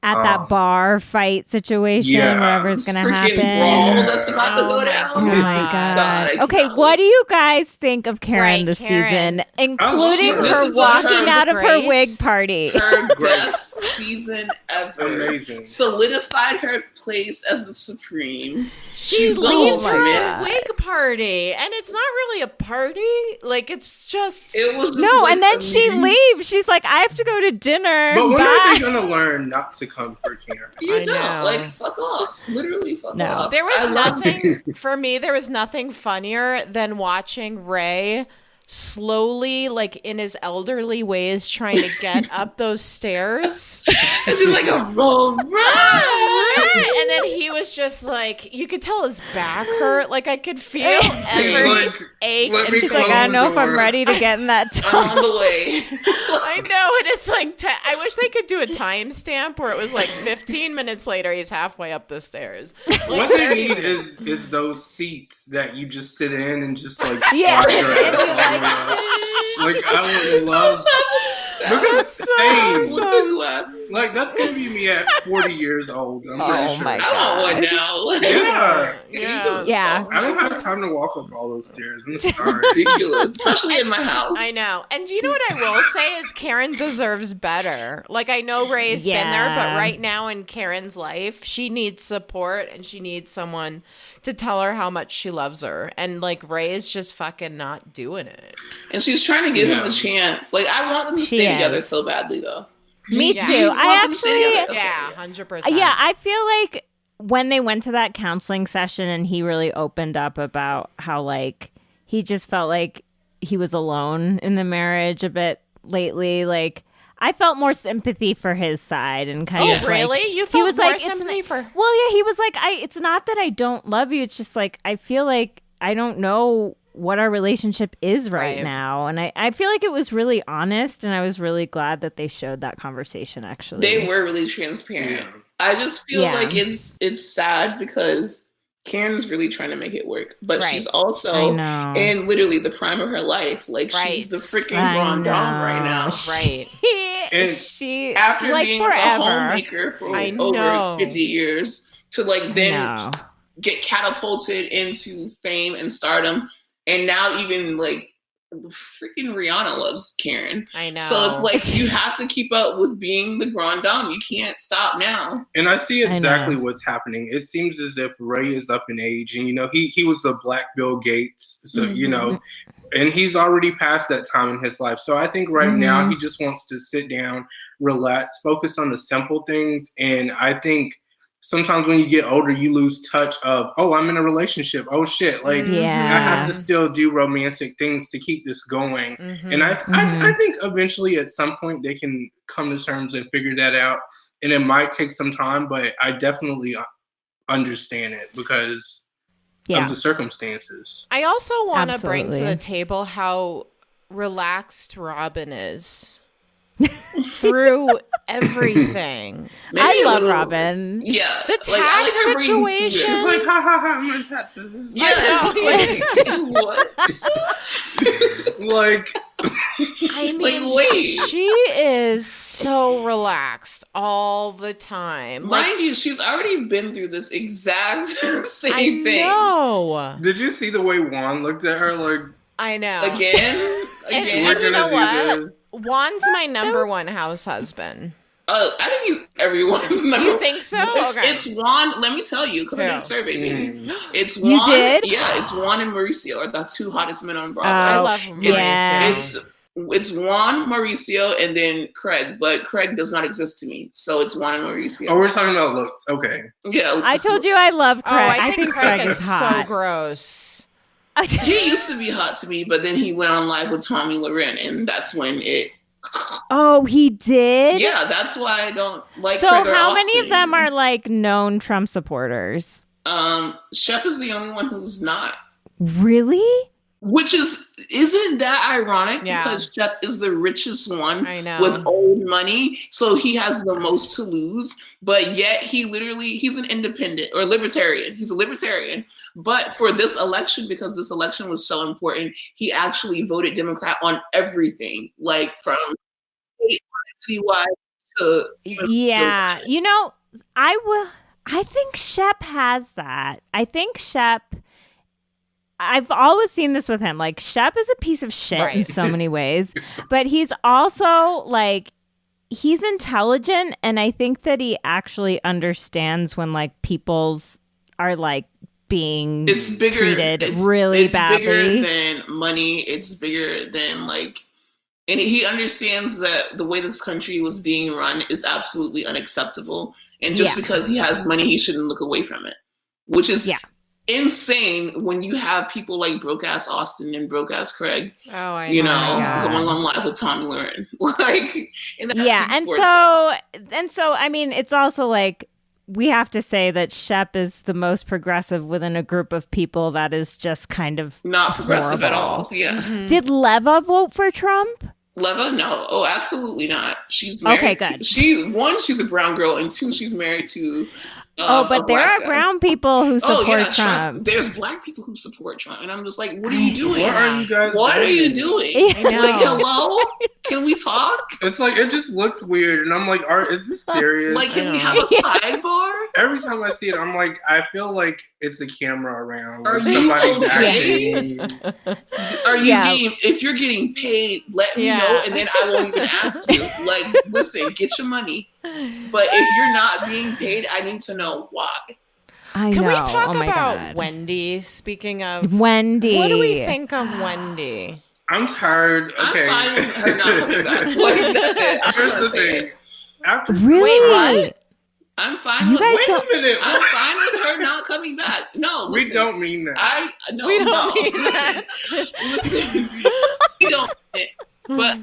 At that bar fight situation, whatever's going to happen.
Brawl that's about to go down.
Oh my God. Okay, what do you guys think of Karen this season, including her walking out of her wig party?
Her best season ever.
Amazing.
Solidified her place as the Supreme.
She leaves her wig party, and it's not really a party. Like, it's just...
It was just
no, and then she leaves. She's like, I have to go to dinner.
But when are they going to learn not to come for Karen?
You don't. Like, fuck off. Literally fuck off.
There was nothing... For me, there was nothing funnier than watching Ray slowly, like in his elderly ways, trying to get up those stairs.
And she's like, all right.
And then he was just like, you could tell his back hurt. Like I could feel every ache.
And
he's like, I don't know if I'm ready to get in that tub.
I'm on the way.
I know, and it's like, I wish they could do a timestamp where it was like 15 minutes later, he's halfway up the stairs. Like,
what they need is those seats that you just sit in and just like watch your ass. Like I would love because like that's gonna be me at 40 years old. I'm pretty sure.
My God.
Yeah.
I don't have time to walk up all those stairs. I'm sorry.
Ridiculous, especially in my house.
I know. And you know what I will say is Karen deserves better. Like I know Ray's been there, but right now in Karen's life, she needs support and she needs someone to tell her how much she loves her. And like Ray is just fucking not doing it.
And she's trying to give him a chance. Like I want them to stay together so badly though.
Me too. I actually,
100%.
Yeah, I feel like when they went to that counseling session and he really opened up about how like he just felt like he was alone in the marriage a bit lately. Like I felt more sympathy for his side and kind of
really?
Like,
you felt more sympathy for?
Well, yeah, he was like, it's not that I don't love you. It's just like I feel like I don't know what our relationship is right now. And I feel like it was really honest, and I was really glad that they showed that conversation, actually.
They were really transparent. Yeah. I just feel like it's sad because Karen's really trying to make it work, but she's also in literally the prime of her life. Like she's the freaking grand dame right now.
Right.
And she after like being a homemaker for over 50 years to like then get catapulted into fame and stardom, and now even like freaking Rihanna loves Karen.
I know.
So it's like you have to keep up with being the grand dame. You can't stop now.
And I see exactly what's happening. It seems as if Ray is up in age, and he was the Black Bill Gates, so and he's already past that time in his life. So I think right now he just wants to sit down, relax, focus on the simple things. And I think sometimes when you get older, you lose touch of, I'm in a relationship. Oh shit. Like I have to still do romantic things to keep this going. And I think eventually at some point they can come to terms and figure that out. And it might take some time, but I definitely understand it because of the circumstances.
I also want to bring to the table how relaxed Robin is. Through everything.
I love Robin.
Yeah.
The tax situation.
She's like, ha ha ha, my taxes.
Yeah, it's like, what?
Like, I mean, wait. She is so relaxed all the time.
Mind you, she's already been through this exact same thing.
I know.
Did you see the way Juan looked at her? Like,
I know.
Again?
And you know what? Juan's my number one house husband.
I think he's everyone's number one.
You think so?
It's Juan. Let me tell you, because I did a survey, baby. It's Juan.
You did?
Yeah, it's Juan and Mauricio are the two hottest men on Broadway.
I love Mauricio.
It's Juan, Mauricio, and then Craig. But Craig does not exist to me, so it's Juan and Mauricio.
Oh, we're talking about looks. Okay.
Yeah.
I told you I love Craig.
I think Craig is
hot.
so gross.
He used to be hot to me, but then he went on live with Tommy Loren, and that's when it.
Oh, he did?
Yeah, that's why I don't like.
So
Craig or
how
Austin.
many of them are like known Trump supporters?
Shep is the only one who's not.
Really?
Which isn't that ironic? Yeah. Because Shep is the richest one with old money, so he has the most to lose. But yet he's an independent or libertarian. He's a libertarian. But for this election, because this election was so important, he actually voted Democrat on everything, like from citywide to
Georgia. You know, I think Shep has that. I think Shep. I've always seen this with him. Like, Shep is a piece of shit in so many ways, but he's also like, he's intelligent, and I think that he actually understands when like people's are like being treated really badly.
It's bigger than money. It's bigger than like, and he understands that the way this country was being run is absolutely unacceptable. And just because he has money, he shouldn't look away from it, which is insane when you have people like broke ass Austin and broke ass Craig. Going on live with Tommy Loren. Like,
and so I mean, it's also like we have to say that Shep is the most progressive within a group of people that is just kind of
not progressive at all. Yeah.
Mm-hmm. Did Leva vote for Trump?
Leva? No. Oh, absolutely not. She's married. Okay, good. She's a brown girl, and two, she's married to.
But there are brown people who support Trump.
There's black people who support Trump, and I'm just like, what are you doing?
What are you guys?
What are you doing? Like, hello? Can we talk?
It's like it just looks weird, and I'm like, is this serious?
Like, can we have a sidebar?
Every time I see it, I'm like, I feel like it's a camera around.
Are you okay? Are you getting? If you're getting paid, let me know, and then I won't even ask you. Like, listen, get your money. But if you're not being paid, I need to know why.
Can we talk about Wendy? Speaking of
Wendy,
what do we think of Wendy?
I'm tired. Okay.
I'm fine with her not coming back. Like, that's it.
Here's the thing.
Really?
Wait, what?
I'm fine with.
Wait a minute.
I'm fine with her not coming back. No, listen,
we don't mean that.
We don't mean that. Listen, we don't. But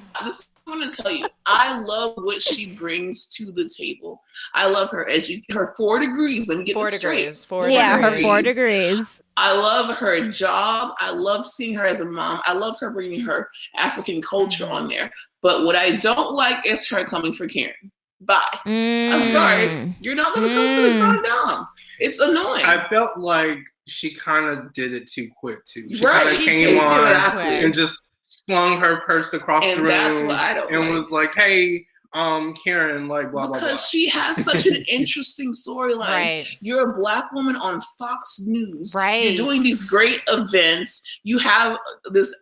want to tell you, I love what she brings to the table. I love her her 4 degrees. Let me get this straight.
4 degrees. Her 4 degrees.
I love her job. I love seeing her as a mom. I love her bringing her African culture on there. But what I don't like is her coming for Karen. Bye. I'm sorry. You're not going to come for the Grand Dame. It's annoying.
I felt like she kind of did it too quick, too. She
right.
kind of came on and just slung her purse across the room.
That's what I don't
and was like, hey, Karen, like, blah, blah, blah.
Because she has such an interesting storyline. Right. You're a Black woman on Fox News.
Right.
You're doing these great events. You have this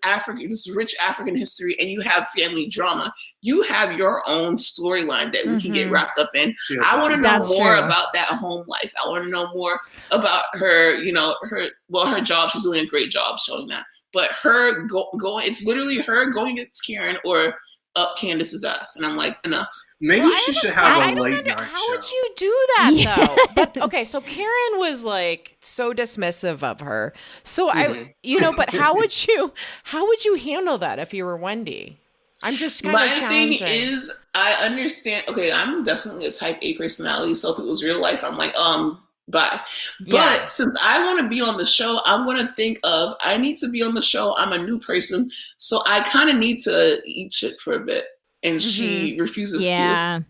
rich African history, and you have family drama. You have your own storyline that we can get wrapped up in. Yeah, I want to know more about that home life. I want to know more about her, her job. She's doing a great job showing that. But her going, it's literally her going against Karen or up Candace's ass. And I'm like, enough.
Maybe she should have a late night show.
How would you do that, though? But, okay, so Karen was, like, so dismissive of her. So, but how would you handle that if you were Wendy? I'm just kind of challenging.
My thing is, I understand. Okay, I'm definitely a type A personality. So if it was real life, I'm like, bye. But since I want to be on the show, I'm going to think of, I need to be on the show. I'm a new person. So I kind of need to eat shit for a bit. And she refuses to.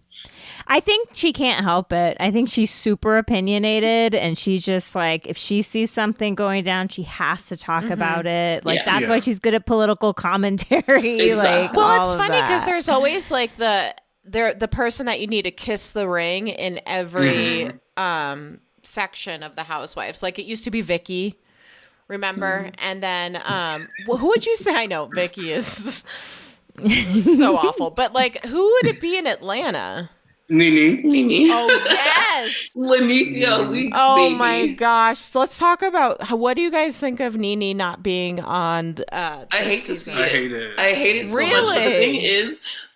I think she can't help it. I think she's super opinionated, and she's just like, if she sees something going down, she has to talk about it. Like, that's why she's good at political commentary.
Exactly.
Like,
well, it's funny because there's always like the person that you need to kiss the ring in every section of the Housewives. Like, it used to be Vicky, remember? And then who would you say? I know Vicky is so awful, but like, who would it be in Atlanta?
Nene.
Oh, yes.
Lanithia Weeks,
oh,
baby.
my gosh. Let's talk about what do you guys think of Nene not being on
I hate to see it.
I hate it
so much. But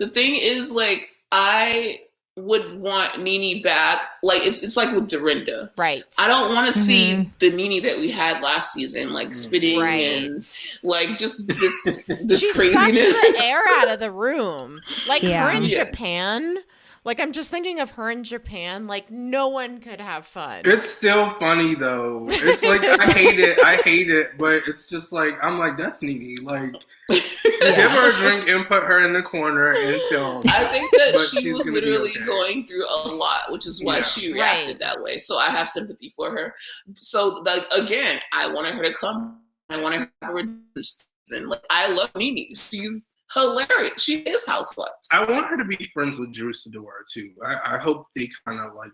the thing is, like, I would want Nene back. Like, it's like with Dorinda.
Right.
I don't want to see the Nene that we had last season, like spitting and like just this
she
craziness.
Sucks the air out of the room. Like her in Japan. Like, I'm just thinking of her in Japan. Like, no one could have fun.
It's still funny, though. It's like, I hate it. But it's just like, I'm like, that's Nene. Like, give her a drink and put her in the corner and film.
I think that she was literally going through a lot, which is why she reacted that way. So I have sympathy for her. So, like, again, I wanted her to come. I wanted her to have a like, I love Nene. She's hilarious. She is Housewives.
I want her to be friends with Drew Sidora too. I hope they kind of like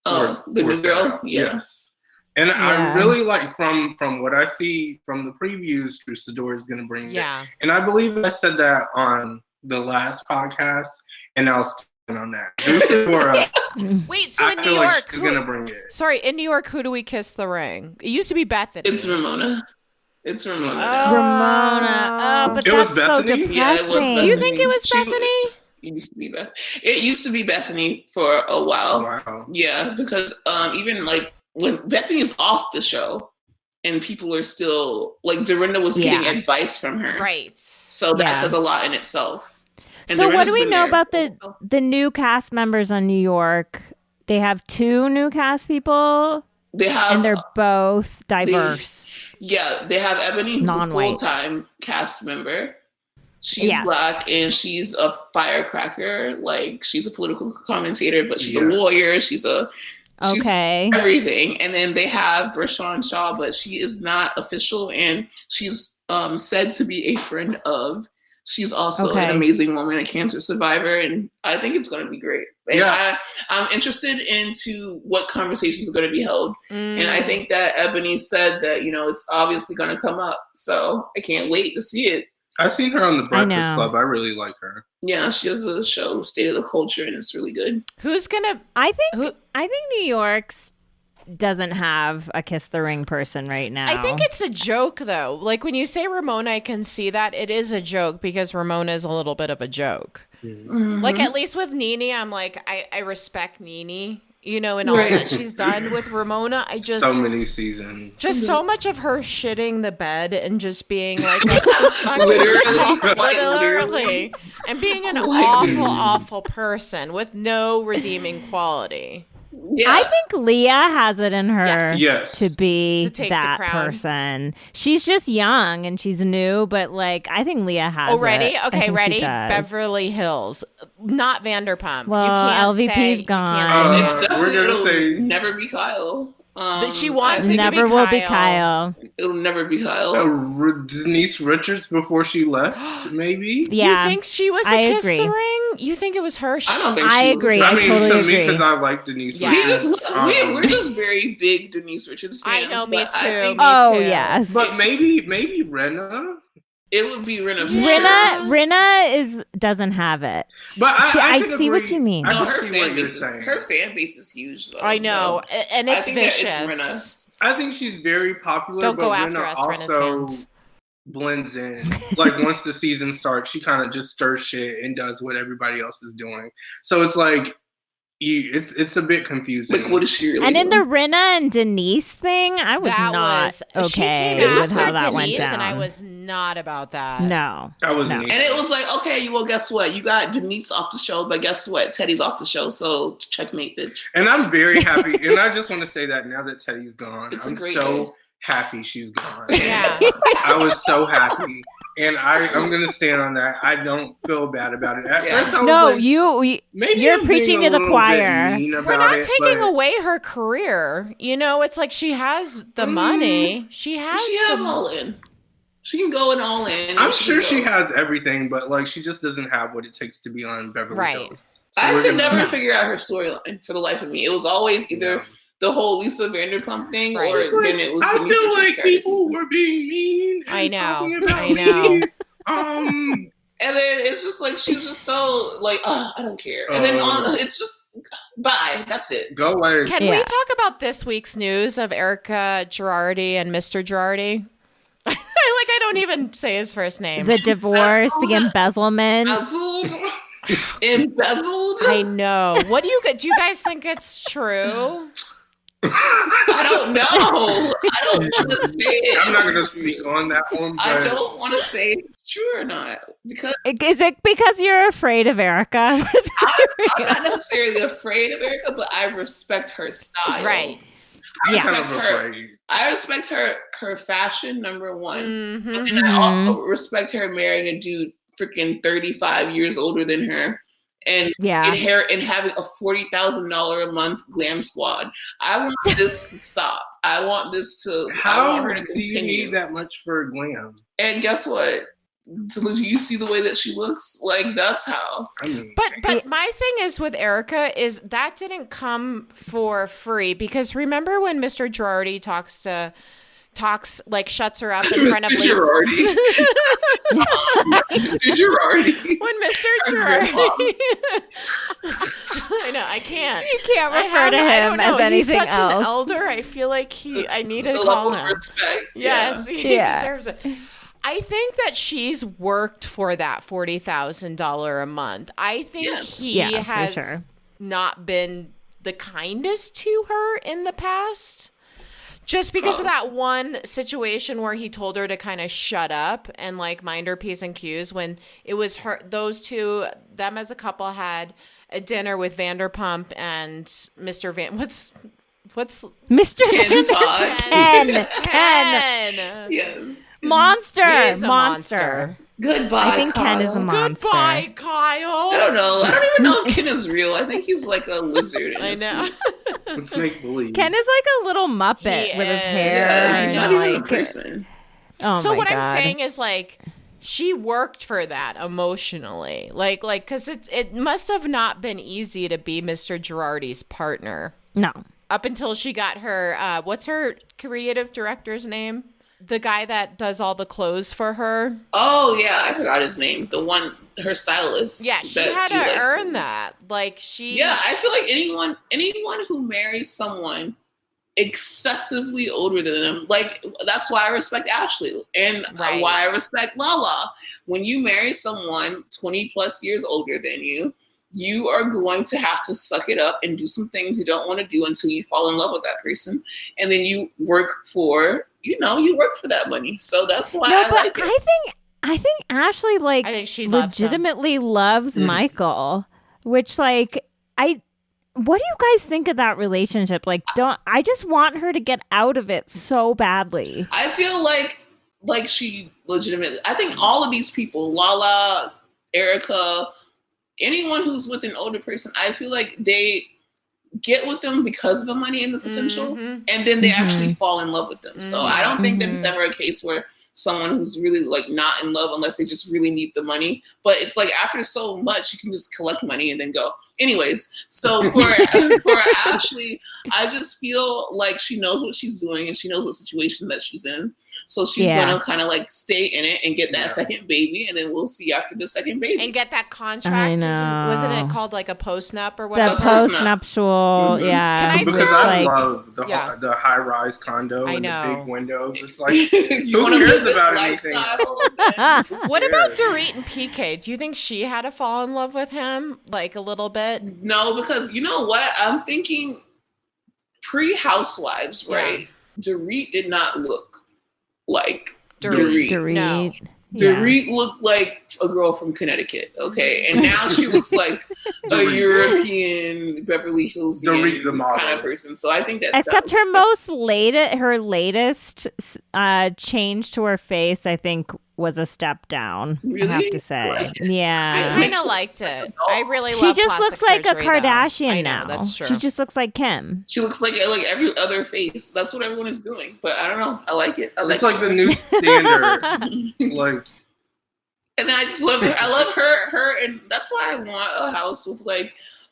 the new girl.
Yes. And I really like from what I see from the previews, Drew Sidora is going to bring it. And I believe I said that on the last podcast, and I was talking on that. Drew Sidora.
Wait, so in New York,
like she's going to bring it.
Sorry, in New York, who do we kiss the ring? It used to be Bethany.
It's Ramona. It's Ramona.
Ramona. Oh, but that's so depressing.
Yeah, it was Bethany.
Do you think it was Bethany?
It used to be Bethany for a while.
Wow.
Yeah, because even like when Bethany's off the show and people are still like Dorinda was getting advice from her.
Right.
So that says a lot in itself. And
so
Dorinda's
what do we know about the new cast members on New York? They have 2 new cast people.
They have,
and they're both diverse.
They have Ebony, who's a full-time cast member. She's Black, and she's a firecracker. Like, she's a political commentator, but she's a lawyer. She's everything. And then they have Brashawn Shaw, but she is not official, and she's said to be a friend of. She's also an amazing woman, a cancer survivor, and I think it's going to be great. And I'm interested into what conversations are going to be held. And I think that Ebony said that, it's obviously going to come up. So I can't wait to see it.
I've seen her on The Breakfast Club. I really like her.
Yeah, she has a show, State of the Culture, and it's really good.
Who's going to...
I think New York's doesn't have a kiss the ring person right now.
I think it's a joke, though. Like, when you say Ramona, I can see that it is a joke because Ramona is a little bit of a joke. Like, at least with Nene, I'm like, I respect Nene, you know, and all that she's done with Ramona. I just
so many seasons.
Just so much of her shitting the bed and just being like literally, and being an awful person with no redeeming quality.
Yeah. I think Leah has it in her to be
to
that person. She's just young and she's new, but like I think Leah has it.
Ready? Okay, ready? Beverly Hills, not Vanderpump.
Well,
you can't
LVP's gone.
It's definitely never be Kyle.
She wants it
never
to be
will
Kyle.
be Kyle.
It'll never be Kyle.
Denise Richards before she left, maybe.
Yeah, you think she was a Kiss the Ring? You think it was her?
I don't think.
I agree.
I mean,
totally
to
agree.
me, because I like Denise Richards.
We're just very big Denise Richards fans.
I know, me too.
Yes,
but maybe Renna.
It would be Rinna.
Rinna doesn't have it.
But I
see what you mean.
No, her fan base is huge. Though,
I know,
so
and it's vicious.
It's
I think she's very popular.
Don't go
but
after
Rinna
us,
also
Rinna's fans.
Blends in. Like once the season starts, she kind of just stirs shit and does what everybody else is doing. So it's like. It's a bit confusing.
Like, what is she really
And in the
doing?
Rinna and Denise thing, I was not okay with how that went down.
And I was not about that.
No.
I wasn't.
And it was like, okay, well, guess what? You got Denise off the show, but guess what? Teddy's off the show, so checkmate, bitch.
And I'm very happy. And I just want to say that now that Teddy's gone,
I'm
so happy she's gone.
Yeah.
I was so happy. And I'm going to stand on that. I don't feel bad about it. At first I was like,
you're preaching to the choir.
We're not taking away her career. You know, it's like she has the money. She has
all in. She can go all in.
I'm sure she has everything, but like she just doesn't have what it takes to be on Beverly Hills. So
I could never figure out her storyline for the life of me. It was always either the whole Lisa Vanderpump thing, or then it was.
I feel like people were being mean.
I know.
And then it's just like she's just so like, I don't care. And then it's just bye. That's it.
Go away.
Can we talk about this week's news of Erica Girardi and Mr. Girardi? I don't even say his first name.
The divorce, the embezzlement.
Embezzled.
I know. What do you guys think it's true?
I don't know. I don't want to say it.
I'm not going to speak on that one. But
I don't want to say if it's true or not. Because
is it because you're afraid of Erica?
I'm not necessarily afraid of Erica, but I respect her style.
Right.
I respect her fashion, number one. Mm-hmm. And I also respect her marrying a dude freaking 35 years older than her. And having a $40,000 a month glam squad. I want this to stop. I want this to. I want her to continue.
Do you need that much for glam?
And guess what? Do you see the way that she looks? Like that's how.
I mean,
but my thing is with Erica is that didn't come for free, because remember when Mr. Girardi shuts her up in front of Lisa.
Mr. Girardi.
When Mr. Girardi. I know, I can't.
You can't refer to him as anything else. He's such
an elder. I feel like I need to call him.
Respect.
Yes, he deserves it. I think that she's worked for that $40,000 a month. I think he has not been the kindest to her in the past. Just because of that one situation where he told her to kind of shut up and like mind her P's and Q's, when it was those two, them as a couple had a dinner with Vanderpump and Mr. What's
Mr.
Ken.
Yes.
Monster. Monster.
Goodbye,
I think
Kyle.
Ken is a monster.
Goodbye, Kyle.
I don't know. I don't even know if Ken is real. I think he's like a lizard.
I know.
Let's make believe.
Ken is like a little Muppet with his hair.
Yeah, he's not even a person.
So what I'm saying is like, she worked for that emotionally. Like, because it must have not been easy to be Mr. Girardi's partner.
No.
Up until she got her, what's her creative director's name? The guy that does all the clothes for her.
Oh, yeah. I forgot his name. The one, her stylist.
Yeah, she had to earn that. Like, she...
Yeah, I feel like anyone who marries someone excessively older than them, like, that's why I respect Ashley. And why I respect Lala. When you marry someone 20 plus years older than you, you are going to have to suck it up and do some things you don't want to do until you fall in love with that person. And then you work for, you work for that money. So that's why I like it.
I think Ashley
I think she
legitimately loves Michael, which what do you guys think of that relationship? I just want her to get out of it so badly.
I feel like she legitimately, I think all of these people, Lala, Erica, anyone who's with an older person, I feel like they get with them because of the money and the potential, and then they actually fall in love with them. So I don't think that it's ever a case where someone who's really not in love unless they just really need the money. But it's after so much, you can just collect money and then go. Anyways, so for Ashley, I just feel like she knows what she's doing and she knows what situation that she's in. So she's gonna kind of stay in it and get that second baby, and then we'll see after the second baby
and get that contract. Wasn't it called a post-nup or whatever?
The post-nuptial,
Because I love the high-rise condo and the big windows. It's
who cares about anything?
What about Dorit and PK? Do you think she had to fall in love with him a little bit?
No, because you know what? I'm thinking pre-Housewives, right? Dorit did not look like Dorit.
No.
Dorit looked like a girl from Connecticut, okay? And now she looks like a European Beverly Hills kind of person. So I think that
except her latest change to her face, I think, was a step down.
Really?
I have to say,
I
kind of liked it. I really
love.
She
just looks like
surgery,
a Kardashian
I know,
now.
That's true.
She just looks like Kim.
She looks like every other face. That's what everyone is doing. But I don't know. I like it.
It's the new standard.
And then I just love her. I love her, and that's why I want a house with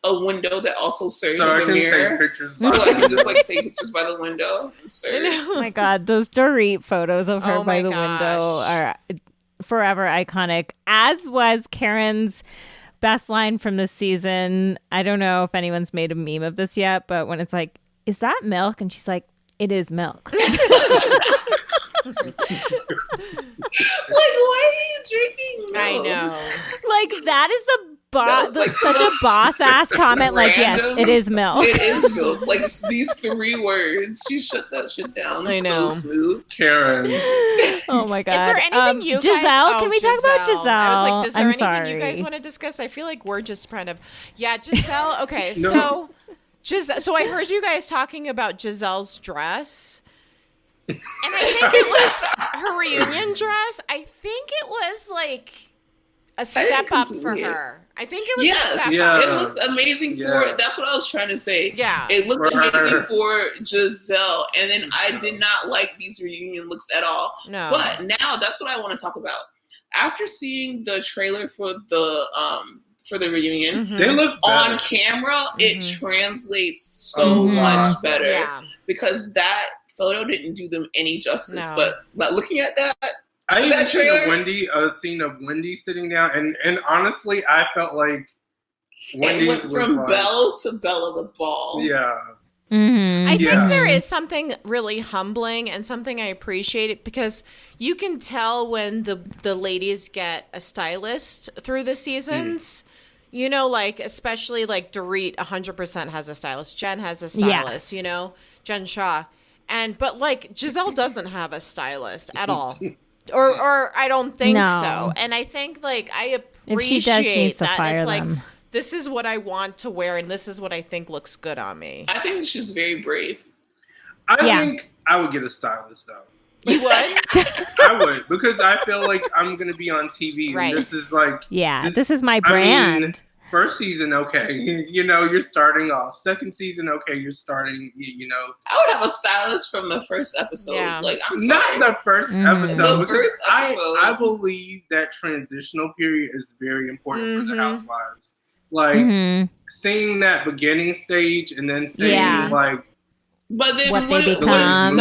a window that also serves as a mirror. So I can just take pictures by the window and serve.
Oh my God, those Dorit photos of her by the window are forever iconic, as was Karen's best line from this season. I don't know if anyone's made a meme of this yet, but when it's is that milk? And she's like, it is milk.
Why are you drinking milk?
I know.
That is the boss. Such a boss ass comment. Yes, it is milk.
It is milk. These 3 words. You shut that shit down.
I know.
So smooth,
Karen.
Oh my God.
Is there anything you guys?
Giselle? Can we talk about Giselle?
I was is there anything
sorry.
you guys want to discuss? I feel like we're just kind of. Yeah, Giselle. Okay, so Giselle. So I heard you guys talking about Giselle's dress. And I think it was her reunion dress. I think it was a step up for her. I think it was a step up.
It looks amazing for that's what I was trying to say.
Yeah.
It looked amazing for Giselle. And then I did not like these reunion looks at all.
No.
But now that's what I want to talk about. After seeing the trailer for the reunion,
they look
better. On camera, it translates so much better because that photo didn't do them any justice.
No.
But looking at that,
I even seen a scene of Wendy sitting down, and honestly, I felt like Wendy
went from Belle to Bella the Ball.
Yeah.
Mm-hmm.
I think there is something really humbling and something I appreciate it because you can tell when the ladies get a stylist through the seasons. Especially Dorit 100% has a stylist. Jen has a stylist, Jen Shaw. But Giselle doesn't have a stylist at all. Or I don't think so. And I think I appreciate
if she does, she needs to fire them.
This is what I want to wear and this is what I think looks good on me.
I think she's very brave.
I think I would get a stylist though.
You would?
I would, because I feel like I'm gonna be on TV and this is
this is my brand.
I mean, first season, okay, you're starting off. Second season, okay, you're starting,
I would have a stylist from the first episode.
Yeah.
I'm sorry.
Not the first episode.
The first episode.
I believe that transitional period is very important for the housewives. Seeing that beginning stage and then seeing
but then
what they become.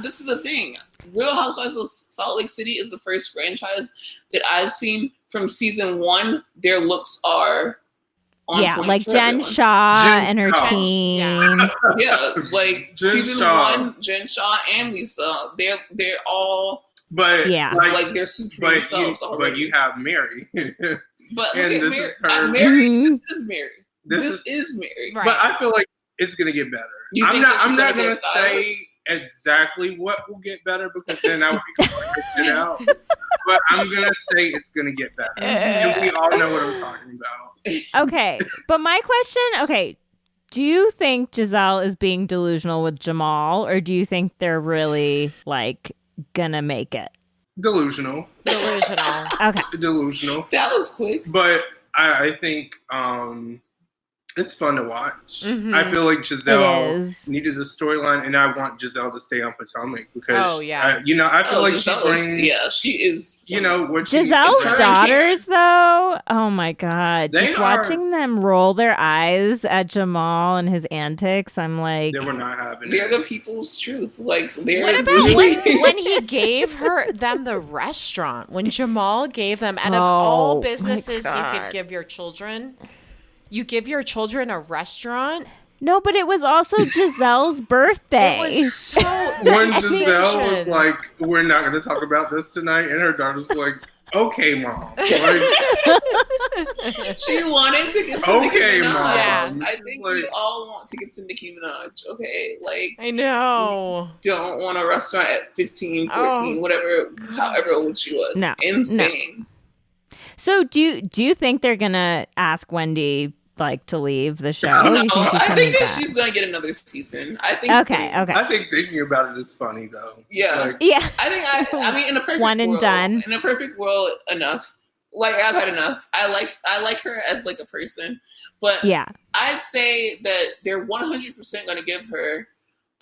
This is the thing. Real Housewives of Salt Lake City is the first franchise that I've seen from season 1. Their looks are on point for
Jen
everyone.
Shaw and her team.
Yeah, season
Shaw.
1, Jen Shaw and Lisa. They're all
but
they're super themselves already.
But you have Mary.
But
and
this
is her.
This is Mary. This is Mary.
Right. But I feel like it's gonna get better. I'm not gonna say exactly what will get better because then I would be calling it out. But I'm gonna say it's gonna get better, and we all know what I'm talking about.
Okay, but my question, do you think Giselle is being delusional with Jamal, or do you think they're really like gonna make it?
Delusional.
Okay.
Delusional.
That was quick.
But I think it's fun to watch. Mm-hmm. I feel like Giselle needed a storyline, and I want Giselle to stay on Potomac because, I feel like
Giselle she is.
What
Giselle's daughters, though. Oh my God! Just watching them roll their eyes at Jamal and his antics, I'm like,
they were not having.
They're the people's truth. Like,
what about when he gave them the restaurant? When Jamal gave them, out of all businesses you could give your children. You give your children a restaurant?
No, but it was also Giselle's birthday.
It was so
when Giselle was like, we're not going to talk about this tonight, and her daughter's like, okay, Mom. Like,
she wanted tickets to Nicki Minaj.
Mom.
Yeah. I think we all want tickets to Nicki Minaj. Okay, like
I know.
Don't want a restaurant at 15, 14, whatever, however old she was.
No,
insane.
No. So do you think they're gonna ask Wendy to leave the show?
No, I think that she's gonna get another season. I think.
Okay.
I think thinking about it is funny though.
Yeah. I mean, in a perfect
one and
world,
done.
In a perfect world, enough. Like I've had enough. I like her as like a person, but I'd say that they're 100% gonna give her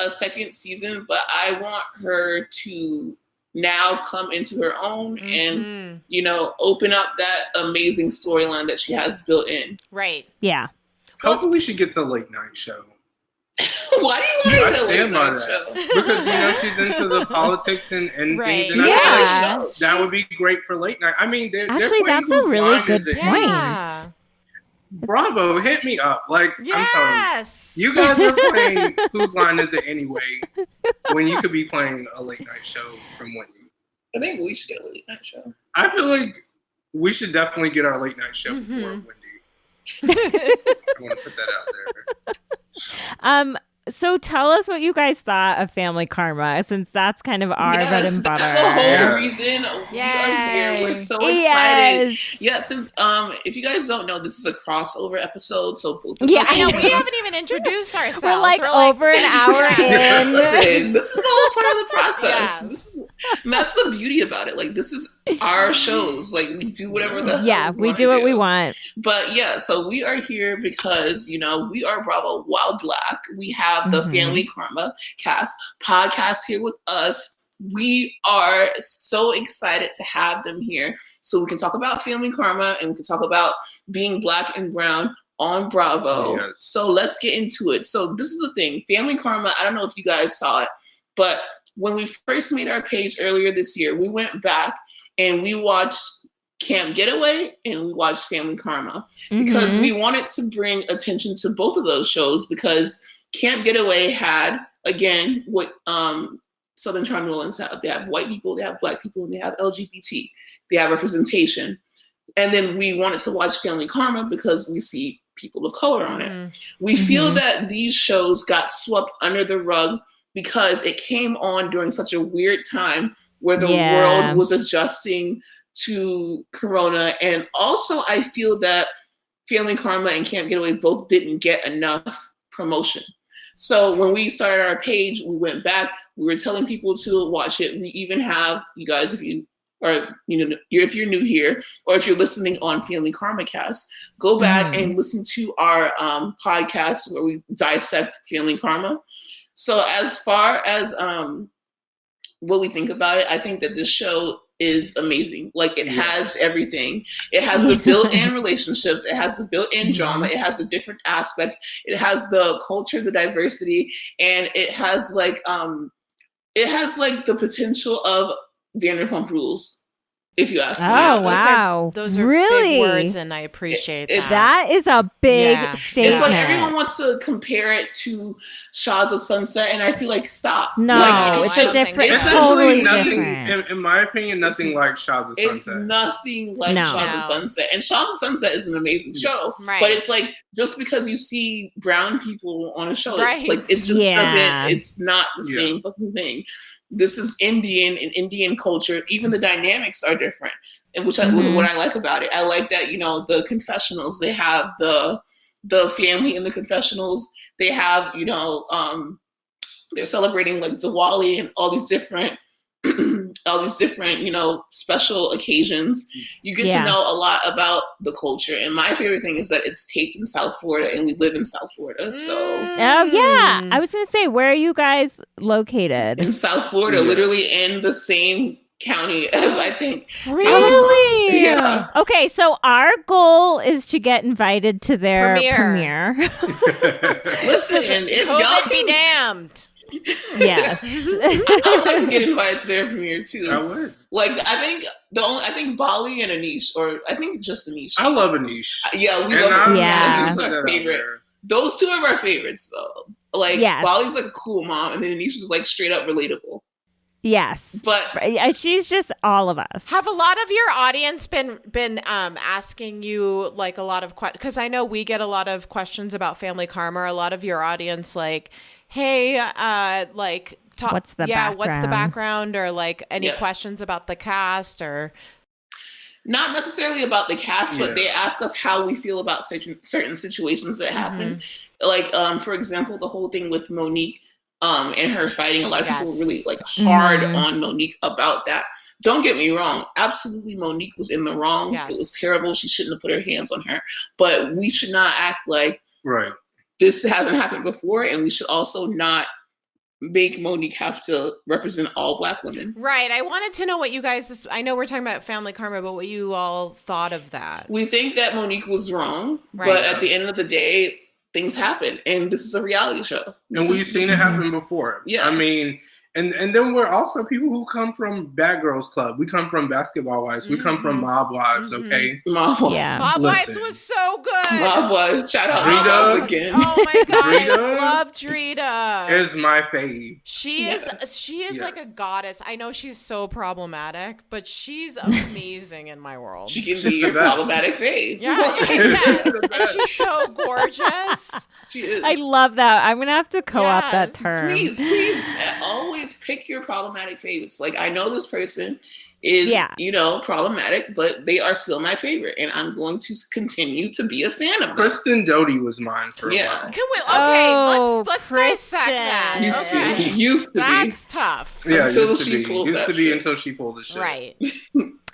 a second season, but I want her to now come into her own and, open up that amazing storyline that she has built in.
Right.
Yeah.
Hopefully she gets a late night show.
Why do you want to get a late night show?
Because, she's into the politics and
right.
things. And I feel like that would be great for late night. I mean,
actually, that's a really good point.
Yeah.
Bravo, hit me up. Like, I'm telling you, you guys are playing Whose Line Is It Anyway when you could be playing a late night show from Wendy.
I think we should get a late night show.
I feel like we should definitely get our late night show before Wendy. I want to put that out there.
So tell us what you guys thought of Family Karma, since that's kind of our bread and butter.
That's the whole reason we are here. We're so excited. Yeah, since if you guys don't know, this is a crossover episode, so both of us.
We haven't even introduced ourselves.
We're like over an hour in.
Listen, this is all part of the process. That's the beauty about it. Like, this is our shows. Like, we do whatever
we do what we want.
But so we are here because we are Bravo Wild Black. We have the Family Karma Kast podcast here with us. We are so excited to have them here so we can talk about family karma and we can talk about being Black and brown on Bravo. Yes. So let's get into it. So this is the thing. Family Karma, I don't know if you guys saw it, but when we first made our page earlier this year, we went back and we watched Camp Getaway and we watched Family Karma because we wanted to bring attention to both of those shows because Camp Getaway had, again, what Southern Charm New Orleans have. They have white people, they have Black people, and they have LGBT. They have representation. And then we wanted to watch Family Karma because we see people of color on it. We feel that these shows got swept under the rug because it came on during such a weird time where the world was adjusting to Corona. And also I feel that Family Karma and Camp Getaway both didn't get enough promotion. So when we started our page, we went back, we were telling people to watch it. We even have, you guys, if you're new here, or if you're listening on Family Karma Kast, go back and listen to our podcast where we dissect Family Karma. So as far as what we think about it, I think that this show is amazing. Like, it has everything. It has the built-in relationships. It has the built-in drama. It has a different aspect. It has the culture, the diversity, and it has the potential of Vanderpump Rules. If you ask me.
Oh, wow.
Those are
really
big words, and I appreciate that.
That is a big statement.
It's like everyone wants to compare it to Shahs of Sunset, and I feel like, stop.
No,
like,
it's a different,
it's
totally
nothing,
different.
in my opinion, nothing like Shahs of Sunset.
It's nothing like Shahs of Sunset. And Shahs of Sunset is an amazing show.
Right.
But it's like, just because you see brown people on a show, it's like, it just doesn't, it's not the same fucking thing. This is Indian and Indian culture. Even the dynamics are different, and which what I like about it. I like that, you know, the confessionals, they have the family in the confessionals. They have, you know, they're celebrating like Diwali and all these different, you know, special occasions. You get to know a lot about the culture. And my favorite thing is that it's taped in South Florida, and we live in South Florida. So,
oh yeah, I was gonna say, where are you guys located?
In South Florida, literally in the same county as, I think.
Really?
Yeah.
Okay, so our goal is to get invited to their premiere.
Listen, if y'all
be damned.
Yes.
I would like to get invited to their premiere too.
I would.
Like, I think Bali and Anish, or I think just Anish.
I love Anish.
Yeah, we love Anish. Anish is our favorite. Those two are our favorites, though. Like, Bali's like a cool mom, and then Anish is like straight up relatable.
Yes,
but
she's just all of us.
Have a lot of your audience been asking you like a lot of questions? Because I know we get a lot of questions about Family Karma. A lot of your audience like, hey, like,
what's the background?
What's the background, or like any questions about the cast, or
not necessarily about the cast, but they ask us how we feel about certain situations that happen. Like, for example, the whole thing with Monique. And her fighting, a lot of people were really like hard on Monique about that. Don't get me wrong. Absolutely, Monique was in the wrong. It was terrible. She shouldn't have put her hands on her. But we should not act like this hasn't happened before. And we should also not make Monique have to represent all Black women.
Right. I wanted to know what you guys, I know we're talking about Family Karma, but what you all thought of that.
We think that Monique was wrong. But at the end of the day, things happen, and this is a reality show.
And we've seen it happen before.
Yeah.
I mean, and then we're also people who come from Bad Girls Club. We come from Basketball Wives. We come from Mob Wives, okay?
Mob
Wives was so good.
Mob Wives. Shout out Mob Wives again.
Oh my God. I love Drita.
Is my fave.
She is like a goddess. I know she's so problematic, but she's amazing in my world.
She can be your problematic fave.
And she's so gorgeous.
She is.
I love that. I'm going to have to co-opt that term.
Please, always pick your problematic favorites. Like, I know this person is, you know, problematic, but they are still my favorite, and I'm going to continue to be a fan of them.
Kristen Doty was mine for a while.
Can we? Okay, let's dissect that.
Used to be.
That's tough.
Yeah,
until she pulled
the shit.
Right.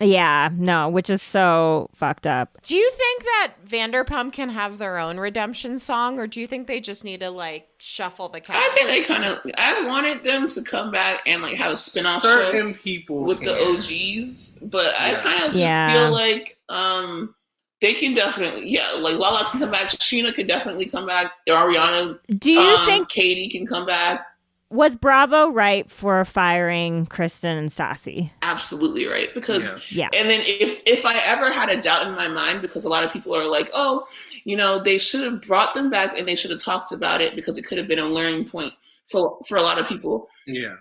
Yeah, no, which is so fucked up.
Do you think that Vanderpump can have their own redemption song, or do you think they just need to like shuffle the cast?
I think they kind of. I wanted them to come back and like have a spinoff
Certain
show
people
with the OGs, but I kind of just feel like they can definitely, like Lala can come back, Sheena can definitely come back, Ariana.
Do you think
Katie can come back?
Was Bravo right for firing Kristen and Stassi?
Absolutely right. Because, and then if I ever had a doubt in my mind, because a lot of people are like, oh, you know, they should have brought them back and they should have talked about it because it could have been a learning point for a lot of people.
Yeah.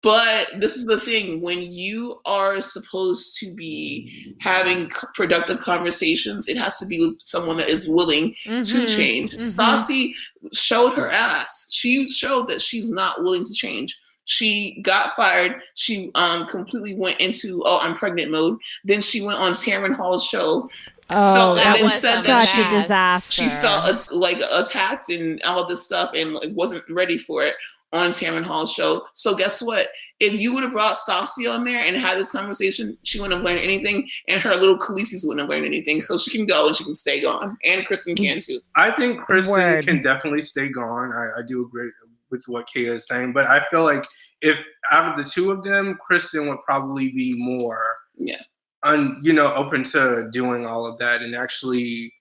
But this is the thing, when you are supposed to be having productive conversations, it has to be with someone that is willing to change. Stassi showed her ass. She showed that she's not willing to change. She got fired. She completely went into, I'm pregnant mode. Then she went on Tamron Hall's show.
That was such a disaster.
She felt like attacked and all this stuff and like, wasn't ready for it on Tamron Hall's show. So guess what? If you would have brought Stassi on there and had this conversation, she wouldn't have learned anything, and her little Khaleesi's wouldn't have learned anything. So she can go and she can stay gone. And Kristen can too.
I think Kristen can definitely stay gone. I do agree with what Kaya is saying, but I feel like if out of the two of them, Kristen would probably be more open to doing all of that and actually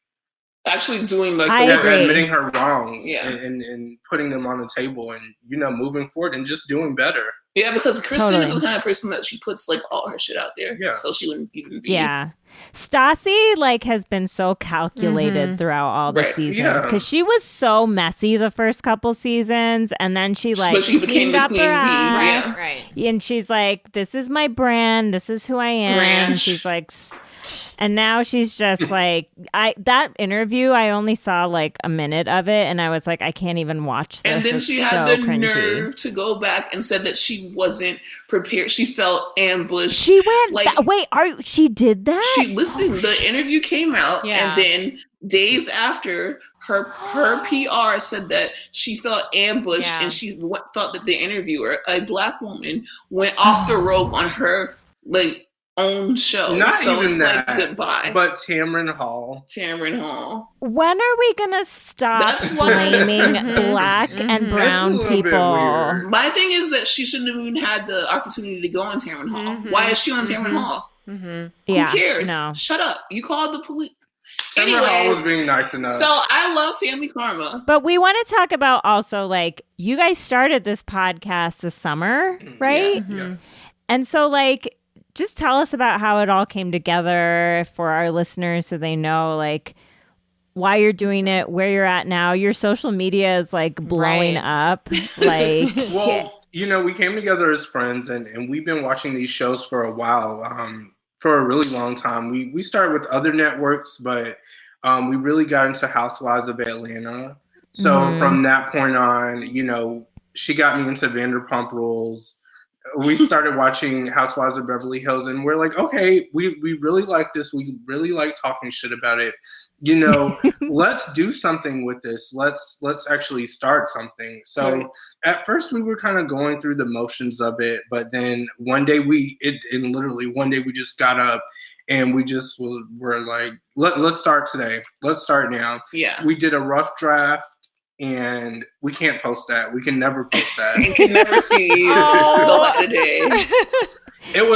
actually doing like
admitting her wrongs and putting them on the table and, you know, moving forward and just doing better.
Yeah, because Kristen is the kind of person that she puts like all her shit out there. Yeah. So she wouldn't even be.
Yeah. Stassi like has been so calculated throughout all the seasons because she was so messy the first couple seasons, and then she
became the queen bee.
Right. And she's like, "This is my brand. This is who I am." And she's like, and now she's just like, that interview, I only saw like a minute of it, and I was like, I can't even watch this.
And then she had the nerve to go back and said that she wasn't prepared. She felt ambushed.
She went she did that?
She listened. The interview came out, and then days after, her PR said that she felt ambushed, and she felt that the interviewer, a Black woman, went off the rope on her like own show.
Not
so
even
it's
that,
like goodbye.
But Tamron Hall.
When are we gonna stop blaming Black and brown people?
My thing is that she shouldn't have even had the opportunity to go on Tamron Hall. Why is she on Tamron Hall? Who cares? No. Shut up. You called the police.
Tamron Hall was being nice enough.
So I love Family Karma.
But we want to talk about also, like, you guys started this podcast this summer, right?
Yeah.
And so, like, just tell us about how it all came together for our listeners so they know, like, why you're doing it, where you're at now. Your social media is, like, blowing up. Like,
well, you know, we came together as friends, and we've been watching these shows for a while, for a really long time. We started with other networks, but we really got into Housewives of Atlanta. So from that point on, you know, she got me into Vanderpump Rules. We started watching Housewives of Beverly Hills, and we're like, okay, we really like this. We really like talking shit about it. You know, let's do something with this. Let's actually start something. So at first we were kind of going through the motions of it, but then one day we just got up and we just were like, let's start today. Let's start now.
Yeah.
We did a rough draft. And we can't post that. We can never post that.
You can never see the light of day.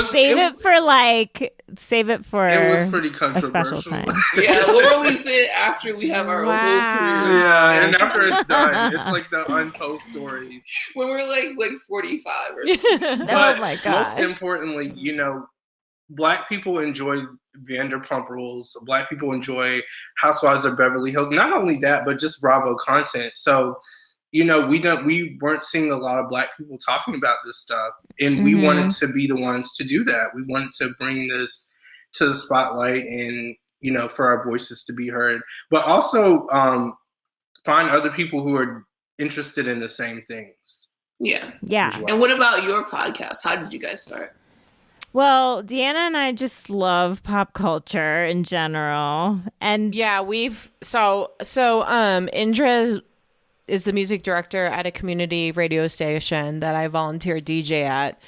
Save it for
it was pretty controversial.
A special time.
Yeah, we'll release it after we have our whole careers.
Yeah, and after it's done, it's like the untold stories.
When we're like 45 or something.
But
oh my God.
Most importantly, you know, Black people enjoy Vanderpump Rules. Black people enjoy Housewives of Beverly Hills. Not only that, but just Bravo content. So, you know, we weren't seeing a lot of Black people talking about this stuff, and we wanted to be the ones to do that. We wanted to bring this to the spotlight, and, you know, for our voices to be heard, but also find other people who are interested in the same things.
Yeah.
Well.
And what about your podcast? How did you guys start?
Well, Deanna and I just love pop culture in general. And
yeah, Indra is the music director at a community radio station that I volunteer DJ at.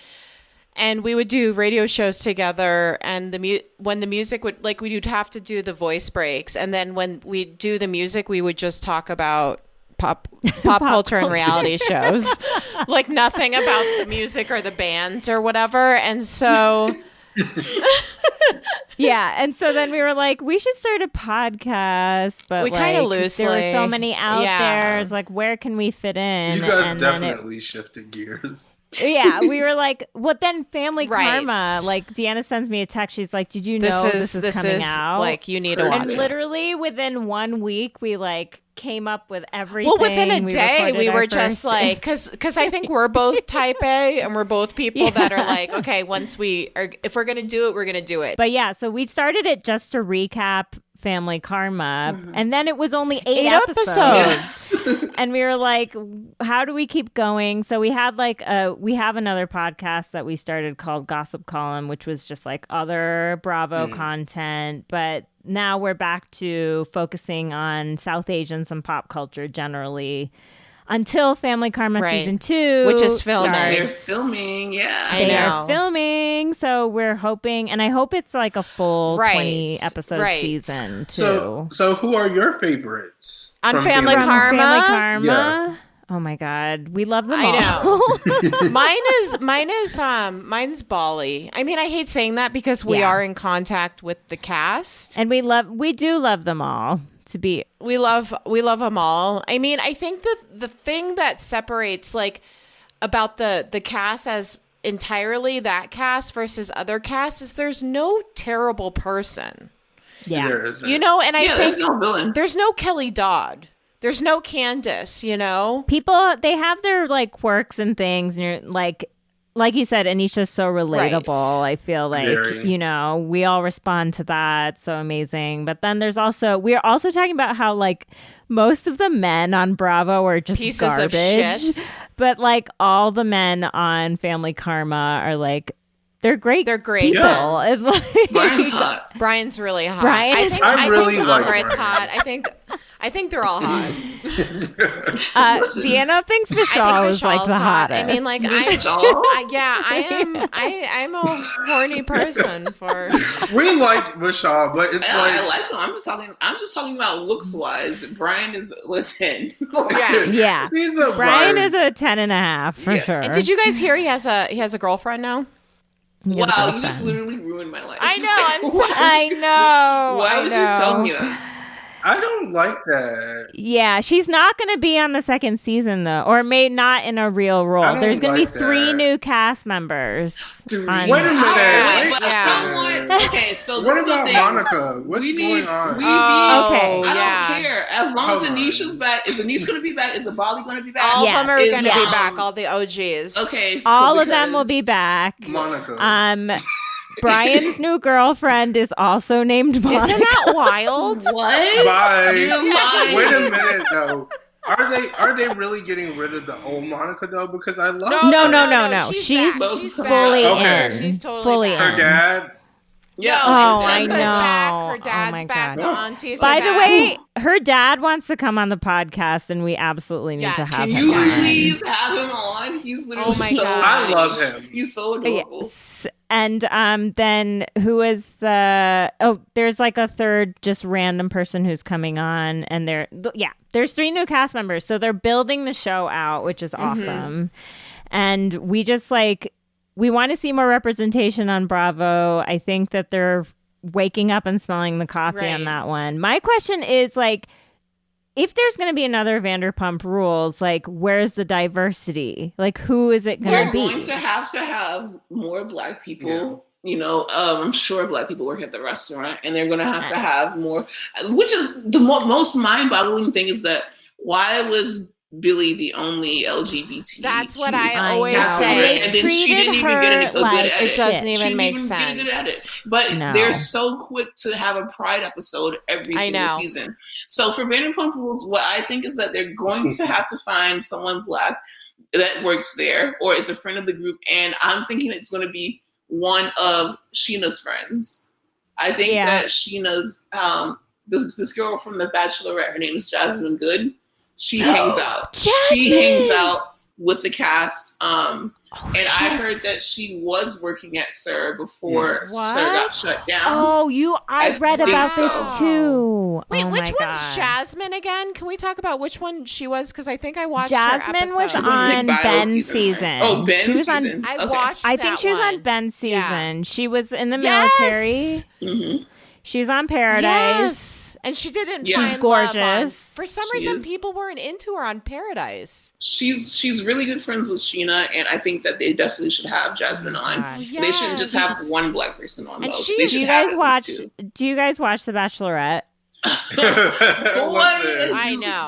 And we would do radio shows together, and when the music we'd have to do the voice breaks, and then when we do the music, we would just talk about pop culture and reality shows, like nothing about the music or the bands or whatever. And so
yeah, and so then we were like, we should start a podcast, but we kind of loosely, there were so many out there. It's like, where can we fit in?
You guys definitely shifted gears.
Yeah, we were like, well, then Family Karma. Like, Deanna sends me a text. She's like, did you know this is coming out?
Like, you need to watch
it. And literally within 1 week, we like came up with everything.
Well, within a day, we were just like, because I think we're both type A, and we're both people that are like, okay, if we're gonna do it, we're gonna do it.
But yeah, so we started it just to recap Family Karma, and then it was only 8 episodes. And we were like, how do we keep going? So we had we have another podcast that we started called Gossip Column, which was just like other Bravo content, but now we're back to focusing on South Asians and pop culture generally until Family Karma season 2,
which is filming.
They're filming,
They're filming, so we're hoping, and I hope it's like a full 20 episode season too.
So who are your favorites
on Family Karma?
Family Karma.
Yeah.
Oh my God, we love them all.
I know. Mine's Bali. I mean, I hate saying that because we are in contact with the cast,
and we do love them all. to be.
We love them all. I mean, I think that the thing that separates like about the cast as entirely that cast versus other casts is there's no terrible person.
Yeah.
You know, and I think
there's no villain.
There's no Kelly Dodd. There's no Candace, you know?
People, they have their like quirks and things, and you're like you said, Anisha's so relatable. Right. I feel like, you know, we all respond to that. So amazing. But then we're also talking about how like most of the men on Bravo are just
pieces
garbage.
Of shit.
But like all the men on Family Karma are like, they're great.
They're great
people.
Yeah.
Like,
Brian's hot.
Brian's really hot.
I
think Margaret's hot. I think they're all hot.
Deanna thinks Michelle is like the hottest.
I mean, like I'm a horny person for.
We like Michelle, but it's
I like him. I'm just talking about looks wise. Brian is a 10.
Yeah. Brian is a 10.5 for sure.
And did you guys hear he has a girlfriend now?
Wow, you just literally ruined my life.
I know. I'm sorry.
I know.
Why would you tell me that?
I don't like that.
Yeah, she's not going to be on the second season, though, or may not in a real role. There's going to be 3 new cast members.
Wait a minute.
Okay, so
what about Monica? What's going on?
Okay.
I don't care. As long as Anisha's back. Is Anisha going to be back? Is Abali going to be back?
All of them are going to be back. All the OGs.
Okay.
All of them will be back.
Monica.
Brian's new girlfriend is also named Monica.
Isn't that wild?
What?
Bye. Wait a minute, though. Are they really getting rid of the old Monica though? Because I love
No. She's fully in.
She's totally
fully
back.
in.
Her dad.
Yeah.
I know.
Back. Her dad's back. The aunties.
By the way, her dad wants to come on the podcast, and we absolutely need to have him.
Can you please have him on? He's literally
God.
I love him.
He's so adorable.
Yes. And then who is there's like a third just random person who's coming on, and there's 3 new cast members, so they're building the show out, which is awesome. And we just we want to see more representation on Bravo. I think that they're waking up and smelling the coffee on that one. My question is if there's going to be another Vanderpump Rules, where's the diversity? Who is it going to be?
They're going to have more Black people. Yeah. You know, I'm sure Black people work at the restaurant, and they're going to have more, which is the most mind-boggling thing is that why was Billy the only LGBT?
That's what I always say.
And then she didn't even get a good at it.
It doesn't even make sense.
Get at it. But they're so quick to have a Pride episode every single season. So for Vanderpump Rules, what I think is that they're going to have to find someone Black that works there, or is a friend of the group. And I'm thinking it's going to be one of Sheena's friends. I think that Sheena's this girl from The Bachelorette, her name is Jasmine Good. She hangs out.
Jasmine!
She hangs out with the cast. I heard that she was working at SUR before SUR got shut down.
I read about this too.
Wait, which one's Jasmine again? Can we talk about which one she was? Because I think I watched
Jasmine
her
was on Ben's season.
Oh, Ben's season.
I
think she was on Ben's season. She was in the military.
Mm-hmm.
She was on Paradise.
Yes. And she didn't find
gorgeous.
Love for some reason, people weren't into her on Paradise.
She's really good friends with Sheena, and I think that they definitely should have Jasmine on. They shouldn't just have one Black person on.
Do you guys watch The Bachelorette?
I know.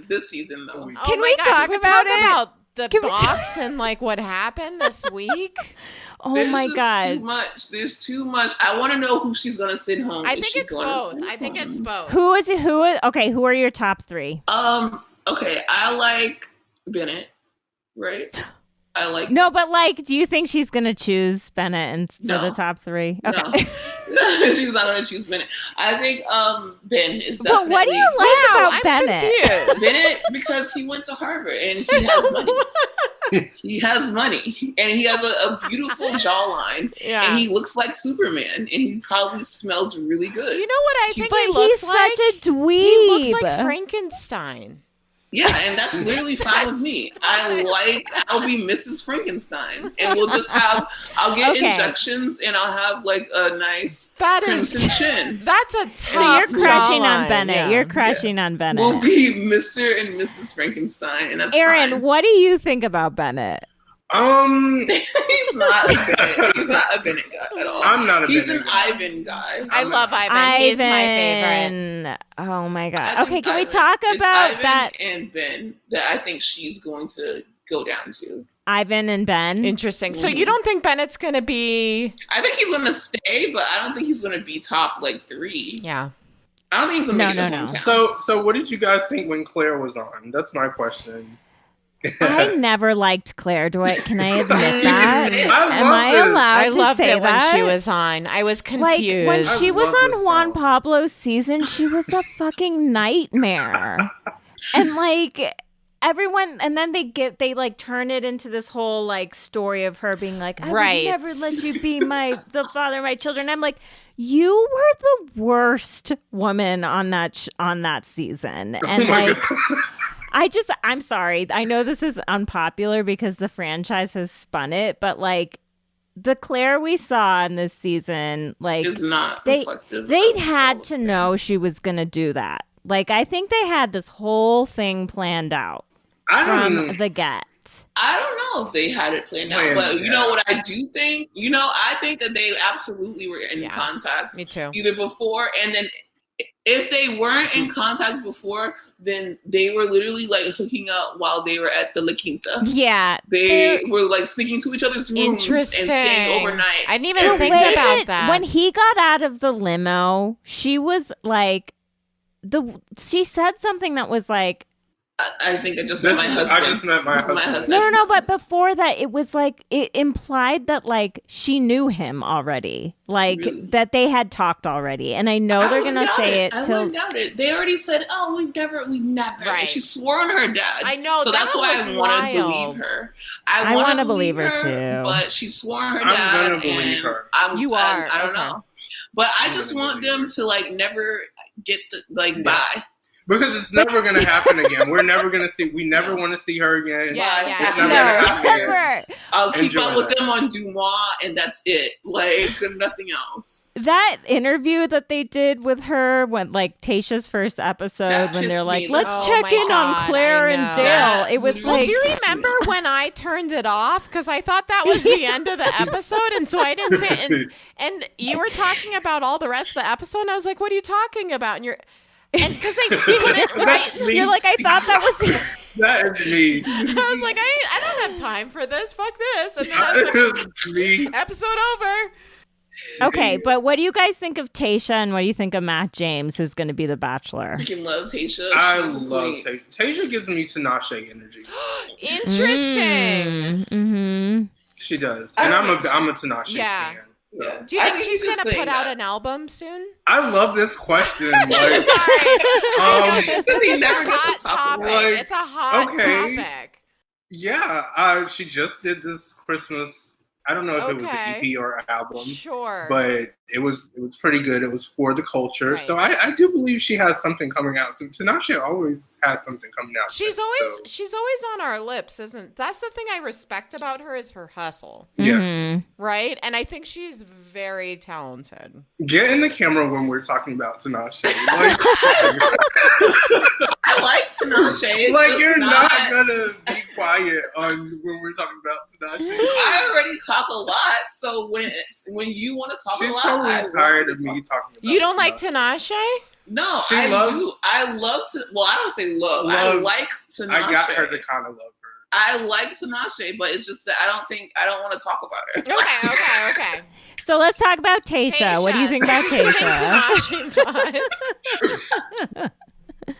This season though.
Can we talk about it?
The box and what happened this week?
Oh my God! There's too much. I want to know who she's gonna send home.
I think it's both.
Who is? Okay, who are your top 3?
Okay, I like Bennett. Right.
But do you think she's gonna choose Bennett for the top 3? Okay.
No. She's not gonna choose Bennett. I think Ben is definitely.
But what do you like about Bennett?
Confused.
Bennett, because he went to Harvard and he has money. He has money and he has a beautiful jawline. Yeah. And he looks like Superman, and he probably smells really good.
You know what I think he looks like?
He's such a dweeb.
He looks like Frankenstein.
Yeah, and that's literally fine with me. I'll be Mrs. Frankenstein, and I'll get injections, and I'll have like a nice crimson chin.
That's a tough.
So you're crushing on Bennett. Yeah. You're crushing on Bennett.
We'll be Mr. and Mrs. Frankenstein, and that's
Aaron,
fine.
what do you think about Bennett?
He's not a Bennett. He's not a Bennett guy at all.
I'm not a
He's
Bennett
an
guy.
Ivan guy.
I love Ivan. He's my favorite.
Oh my god. Okay, can we talk about
Ivan
that?
And Ben that I think she's going to go down to.
Ivan and Ben.
Interesting. So you don't think Bennett's going to be?
I think he's going to stay, but I don't think he's going to be top like 3.
Yeah.
I don't think he's going to make it hometown.
So what did you guys think when Claire was on? That's my question.
I never liked Claire. Can I admit that?
Am
I allowed
I
to
loved
say
it
that?
when she was on. I was confused.
Like when she was on Juan Pablo's season, she was a fucking nightmare. And like everyone, and then they like turn it into this whole like story of her being like, I would never let you be the father of my children. I'm like, you were the worst woman on that season, and like. I'm sorry. I know this is unpopular because the franchise has spun it, but like the Claire we saw in this season, like
is not reflective.
They'd had to know she was going to do that. Like I think they had this whole thing planned out from the get.
I don't know if they had it planned out, but you know what I do think? I think that they absolutely were in contact.
Me too.
Either before and then. If they weren't in contact before, then they were literally like hooking up while they were at the La Quinta.
Yeah.
They were like sneaking to each other's rooms and staying overnight.
I didn't even think about that.
When he got out of the limo, she was like, she said something that was like,
I think I just met my husband.
I just met my husband.
No, but before that, it was like, it implied that like she knew him already. Like that they had talked already. And I know they're going to say it.
I wouldn't doubt it. They already said, oh, we never.
Right.
And she swore on her dad.
I know.
So that's why I want to believe her. I want to believe her too. But she swore on her dad.
I'm going to believe her.
I don't know. But I just want them to like never get bye.
Because it's never going to happen again. We never want to see her again.
Yeah.
It's never going to happen.
I'll keep up with them on Dumois, and that's it. Like, nothing else.
That interview that they did with her when, like, Tasha's first episode, when they're like, let's check in on Claire and Dale. It was
do you remember when I turned it off? Because I thought that was the end of the episode, and so I didn't say it. And you were talking about all the rest of the episode, and I was like, what are you talking about? And because they couldn't, right?
You're like, I thought that was
that is me.
I was like, I don't have time for this. Fuck this. And then I was like, episode over.
Okay, but what do you guys think of Tasha, and what do you think of Matt James, who's going to be the Bachelor?
I freaking love Tasha.
I love Tasha. Tasha gives me Tinashe energy.
Interesting.
Mm-hmm.
She does, and I'm a Tinashe fan.
Yeah.
Do you think she's going to put out an album soon?
I love this question.
Sorry.
He never gets to talk about
it. It's a hot topic.
Yeah, she just did this Christmas. I don't know if it was an EP or an album.
Sure.
But it was pretty good. It was for the culture.
Right.
So I do believe she has something coming out. So Tinashe always has something coming out.
She's always on our lips, that's the thing I respect about her is her hustle.
Yeah.
Mm-hmm.
Right? And I think she's very talented.
Get in the camera when we're talking about Tinashe.
I like Tinashe.
Like you're not gonna be quiet when we're talking about Tinashe.
I already talk a lot, so when you want to talk a lot,
I'm tired of me talking about
You don't
Tinashe.
like Tinashe?
No, I do. I love Well, I don't say love. I like Tinashe.
I got her to kind of love her.
I like Tinashe, but it's just that I don't want to talk about her.
Okay.
So let's talk about Tasha. What do you think about Tasha?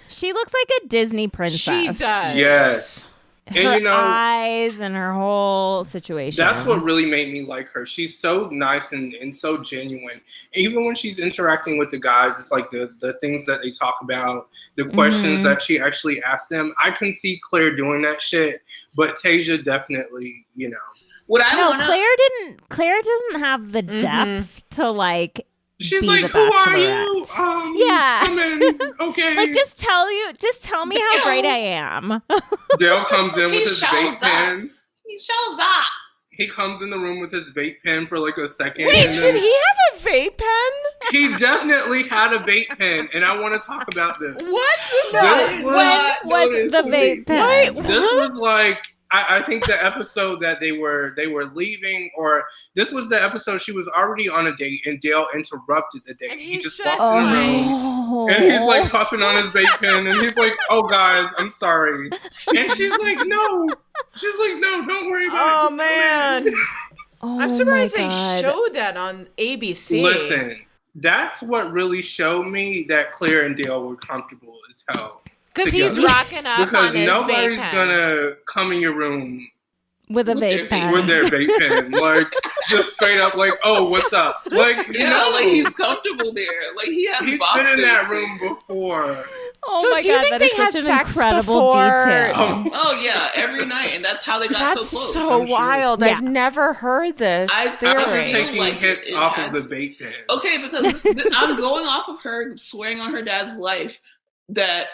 She looks like a Disney princess.
She does.
Yes.
Her eyes and her whole situation.
That's what really made me like her. She's so nice and so genuine. Even when she's interacting with the guys, it's like the things that they talk about, the questions that she actually asked them. I can see Claire doing that shit, but Tasha definitely,
Claire doesn't have the depth to like
She's
be
like,
the
who are
Bachelorette.
you? Come in. Okay.
Like, just tell me how great I am.
Dale comes in with his vape pen.
He shows up.
He comes in the room with his vape pen for like a second.
Wait, did he have a vape pen?
He definitely had a vape pen, and I want to talk about this.
What?
When was the vape pen?
This was like, I think the episode that they were leaving, or this was the episode she was already on a date, and Dale interrupted the date. He just walks in the room, and he's like puffing on his vape pen, and he's like, "Oh, guys, I'm sorry," and she's like, "No." She's like, "No, don't worry about it."
Oh, man. I'm surprised they showed that on ABC.
Listen, that's what really showed me that Claire and Dale were comfortable as hell.
Because he's rocking up
because
on his
nobody's
vape pen.
gonna come in your room
with a vape pen.
With their vape pen. Like, just straight up like, "Oh, what's up?" Like,
like he's comfortable there. Like he's
been in that room before.
Oh
so
my
do you
God,
think
that
they
is
had
such an
sex
incredible
before?
detail.
Oh yeah, every night, and that's how they got
That's
so close.
so wild.
Yeah.
I've never heard this theory.
I'm taking hits off of the vape pen.
Okay, because I'm going off of her swearing on her dad's life that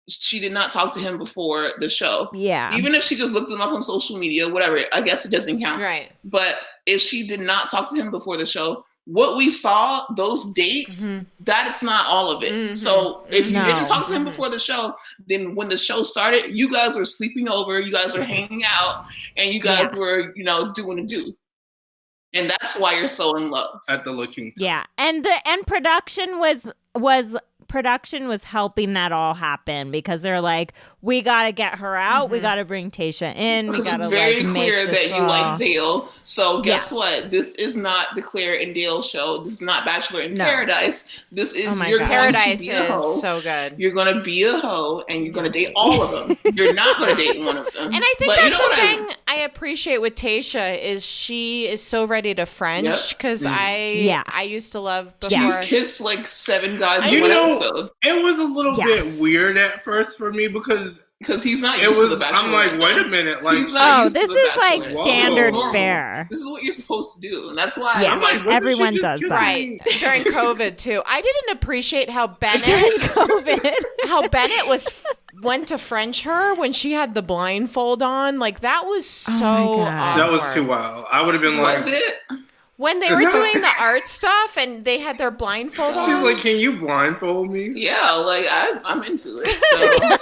she did not talk to him before the show.
Yeah.
Even if she just looked him up on social media, whatever, I guess it doesn't count.
Right.
But if she did not talk to him before the show, what we saw, those dates, that's not all of it. So if you didn't talk to him before the show, then when the show started, you guys were sleeping over, you guys were hanging out, and you guys were, doing a do. And that's why you're so in love.
At the looking.
Yeah. And production was helping that all happen because they're like, we got to get her out. We got to bring Tayshia in. We got to
it's very clear that you
like
like Dale. So guess what? This is not the Claire and Dale show. This is not Bachelor in Paradise. This is
Paradise
to be a hoe.
is so good.
You're going to be a hoe and you're going to date all of them. You're not going to date one of them.
And I think that's the thing I appreciate with Tayshia is she is so ready to French because I used to love before.
She's kissed like 7 guys in one episode.
It was a little bit weird at first for me because
he's not used to the Bachelor.
I'm like, wait a minute, like
he's not used
this
to the
is like
Bachelor.
standard fare.
This is what you're supposed to do, and that's why
I'm
like,
everyone does that.
Right during COVID too. I didn't appreciate how Bennett went to French her when she had the blindfold on. Like that was so awkward.
That was too wild. I would have been like,
was it?
When they were doing the art stuff and they had their blindfold on.
She's like, "Can you blindfold me?"
Yeah, like I'm into it. So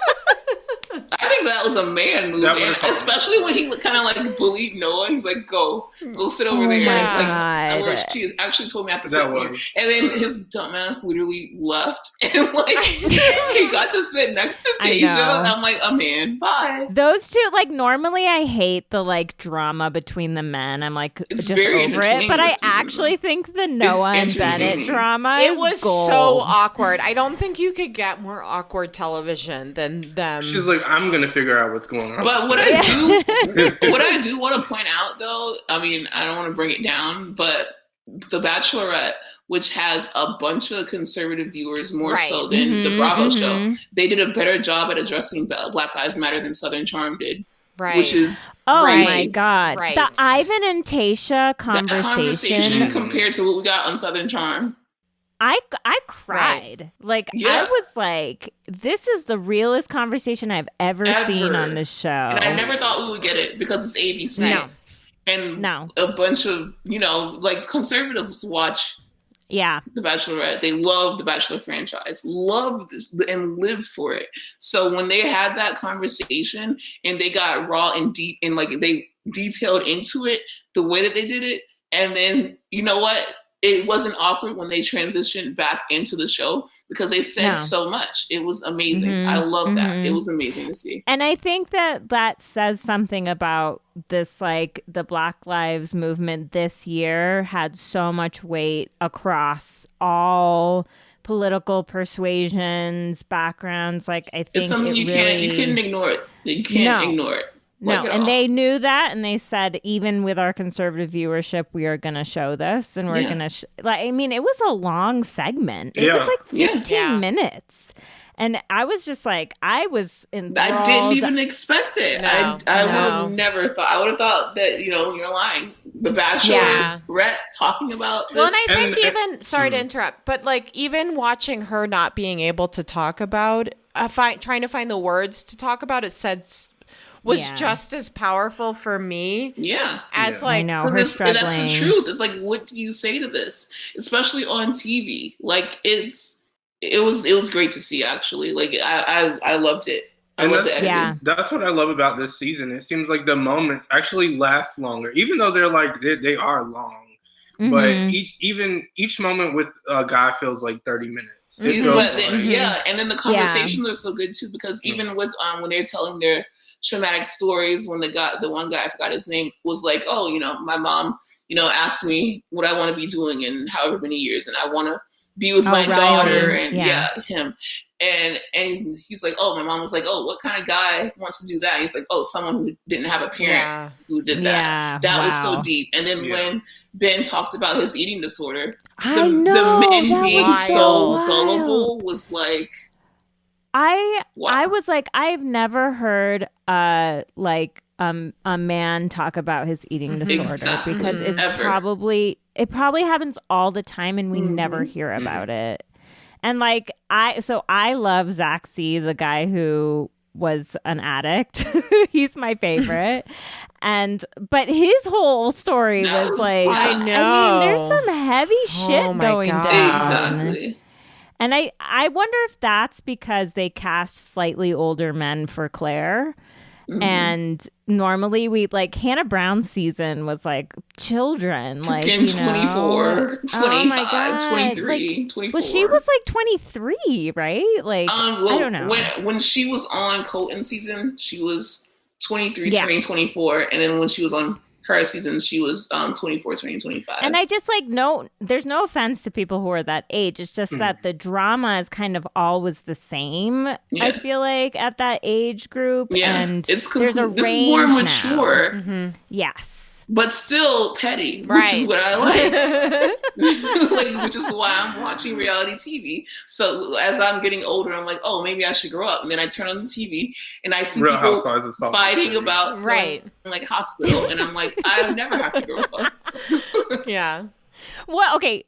I think that was a man move, and especially when he kind of like bullied Noah. He's like, "Go sit over there." Like, where she actually told me I have to sit there. And then his dumbass literally left, and like he got to sit next to Tayshia. I'm like, "Oh man, bye."
Those two, like normally, I hate the like drama between the men. I'm like,
it's
just
very
over it. But I actually think the Noah and Bennett drama
it was
gold.
So awkward. I don't think you could get more awkward television than them.
She's like, "I'm gonna figure out what's going on."
But what I do want to point out, though, I mean, I don't want to bring it down, but The Bachelorette, which has a bunch of conservative viewers more so than the Bravo show, they did a better job at addressing Black Lives Matter than Southern Charm did.
Right.
Which is
my God.
Right.
The Ivan and Tayshia conversation
compared to what we got on Southern Charm.
I cried. Like I was like, this is the realest conversation I've ever seen on this show.
And I never thought we would get it because it's ABC.
No.
And a bunch of, like conservatives watch The Bachelorette. They love the Bachelor franchise, love this and live for it. So when they had that conversation and they got raw and deep and like they detailed into it the way that they did it, and then you know what? It wasn't awkward when they transitioned back into the show because they said so much. It was amazing. I love that. It was amazing to see.
And I think that says something about this, like the Black Lives movement this year had so much weight across all political persuasions, backgrounds. Like I think
it's something you couldn't ignore it. You can't ignore it.
No, and they knew that, and they said, even with our conservative viewership, we are going to show this, and we're going to. It was a long segment. It was like 15 minutes, And I was just like, I was enthralled.
I didn't even expect it. I would have never thought. I would have thought that, you're lying. The Bachelor, Rhett talking about this.
Well, and I think even, sorry to interrupt, but like even watching her not being able to talk about, trying to find the words to talk about it was just as powerful for me.
Yeah.
As like,
I know,
and that's the truth. It's like, what do you say to this? Especially on TV. Like it was great to see, actually. Like I loved it.
That's what I love about this season. It seems like the moments actually last longer, even though they are long. Mm-hmm. But each moment with a guy feels like 30 minutes.
And then the conversations are so good too, because even with when they're telling their traumatic stories, when the one guy, I forgot his name, was like, oh, my mom, asked me what I want to be doing in however many years, and I want to be with my daughter, and him. And he's like, oh, my mom was like, oh, what kind of guy wants to do that? And he's like, oh, someone who didn't have a parent who did that. That was so deep. And then when Ben talked about his eating disorder, the men being so gullible was like,
I was like, I've never heard a man talk about his eating disorder because it probably happens all the time and we never hear about it. And like I love Zach C, the guy who was an addict. He's my favorite. But his whole story was like, I mean, there's some heavy shit going down.
Exactly.
And I wonder if that's because they cast slightly older men for Claire. Mm-hmm. And normally Hannah Brown's season was like children, like
24, 25, 23, 24.
Well, she was like 23, right? Like, I don't know.
When she was on Colton season, she was 23, turning 24. And then when she was on her season, she was 24, turning 25.
And I just there's no offense to people who are that age. It's just that the drama is kind of always the same. Yeah. I feel like at that age group. Yeah, and there's a range
this is more mature.
Mm-hmm. Yes.
But still petty, which is what I like. Which is why I'm watching reality TV. So as I'm getting older, I'm like, oh, maybe I should grow up. And then I turn on the TV and I see people fighting about stuff like hospital. And I'm like, I never have to grow up.
Yeah.
Well, okay.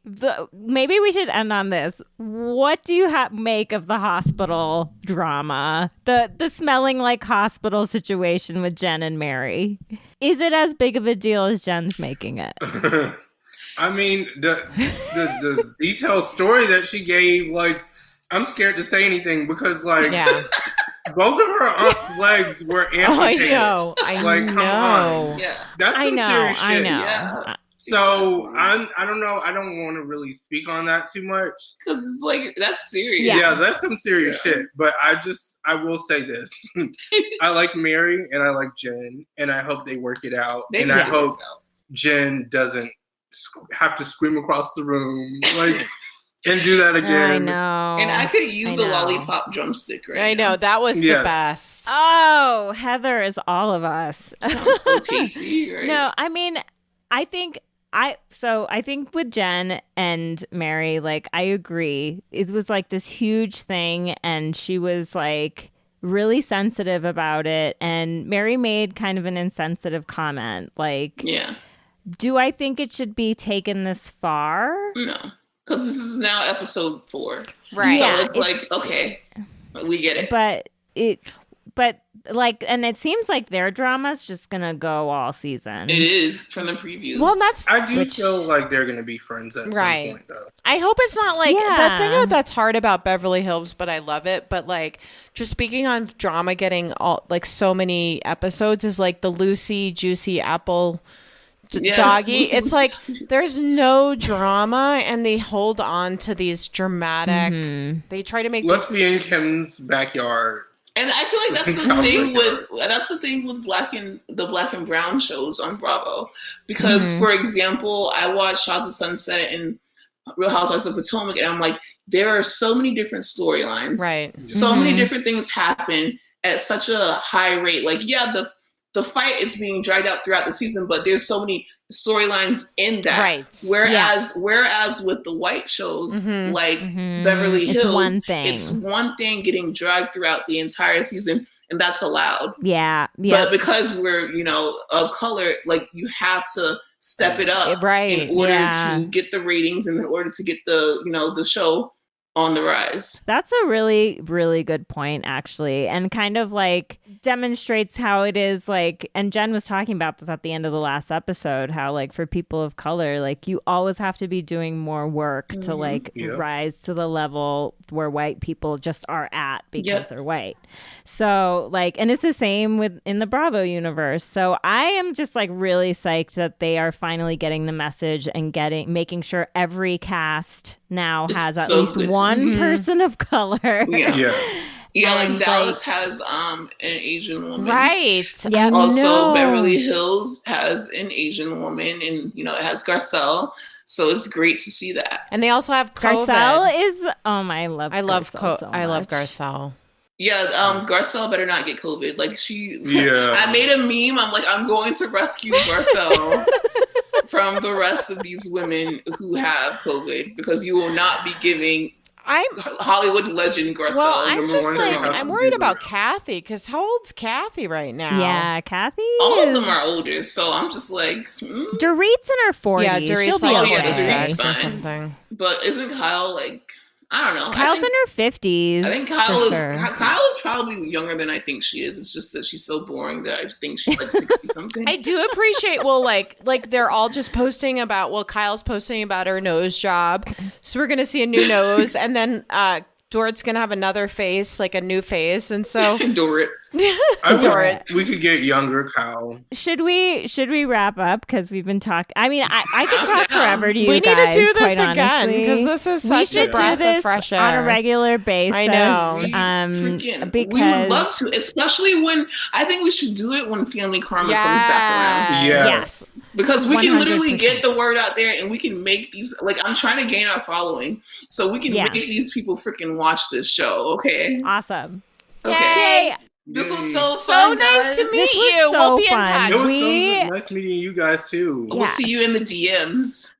Maybe we should end on this. What do you make of the hospital drama? The smelling like hospital situation with Jen and Mary? Is it as big of a deal as Jen's making it?
I mean, the detailed story that she gave, like, I'm scared to say anything because, like, both of her aunt's legs were amputated.
I know.
Come on.
Yeah.
That's some serious shit.
I know.
Yeah.
So I don't know. I don't want to really speak on that too much
because it's like that's serious.
Yes.
Yeah, that's some serious shit. But I will say this: I like Mary and I like Jen, and I hope they work it out. I hope Jen doesn't have to scream across the room and do that again.
I know.
And I could use a lollipop drumstick right now.
I know that was the best.
Oh, Heather is all of us.
Sounds so tasty, right?
No, I mean, I think with Jen and Mary, like, I agree. It was like this huge thing, and she was like really sensitive about it. And Mary made kind of an insensitive comment. Like, do I think it should be taken this far?
No, because this is now episode 4.
Right.
So it's like, okay, we get it.
But and it seems like their drama's just gonna go all season.
It is from the previews.
Well,
I do feel like they're gonna be friends at some point, though.
I hope it's not like the thing that's hard about Beverly Hills, but I love it. But like, just speaking on drama getting all like so many episodes is like the Lucy Juicy Apple doggy.
Lucy.
It's like there's no drama, and they hold on to these dramatic. Mm-hmm. They try to make
Leslie and Kim's backyard.
And I feel like that's the thing with the Black and Brown shows on Bravo, because for example, I watched Shots of Sunset and Real Housewives of Potomac, and I'm like, there are so many different storylines,
right?
So many different things happen at such a high rate. Like, the fight is being dragged out throughout the season, but there's so many storylines in that.
Right.
Whereas with the white shows like Beverly Hills, it's one thing getting dragged throughout the entire season, and that's allowed.
Yeah.
But because we're, of color, like you have to step it up in order to get the ratings and in order to get the, the show on the rise.
That's a really, really good point, actually, and kind of like demonstrates how it is like, and Jen was talking about this at the end of the last episode, how like for people of color, like you always have to be doing more work to like rise to the level where white people just are at because they're white. So like, and it's the same in the Bravo universe. So I am just like really psyched that they are finally getting the message and making sure every cast now has at least one person of color.
Like Dallas has an Asian woman.
Right.
Yeah.
Also, Beverly Hills has an Asian woman, and it has Garcelle. So it's great to see that.
And they also have COVID.
I love
Garcelle.
Yeah, Garcelle better not get COVID. Like I made a meme. I'm like, I'm going to rescue Garcelle from the rest of these women who have COVID, because you will not be giving Hollywood legend Garcelle.
Well, I'm worried about Kathy, because how old's Kathy right now?
Yeah, Kathy.
All of them are older, so I'm just like,
Dorit's in her 40s.
Yeah, Dorit's
Dorit's
fine.
Something. But isn't Kyle like? I don't know.
Kyle's in her 50s.
I think Kyle is probably younger than I think she is. It's just that she's so boring that I think she's like 60 something.
I do appreciate, like they're all just posting about, Kyle's posting about her nose job. So we're going to see a new nose. And then Dorit's going to have another face, like a new face. And so
Dorit.
We could get younger Kyle.
Should we wrap up? Because we've been talking. I mean, I could talk forever to you
guys. We need to do this
again,
because this is such a breath of fresh air.
On a regular basis.
I know.
Because
we would love to, especially when I think we should do it when Family Karma comes back around.
Yes.
Because we
100%.
can literally get the word out there, and we can make these, like, I'm trying to gain our following, so we can make these people freaking watch this show, okay?
Awesome.
Okay.
Yay.
This was so fun.
So nice to meet you.
So
we'll be
fun.
in touch.
It was so nice meeting you guys too.
We'll see you in the DMs.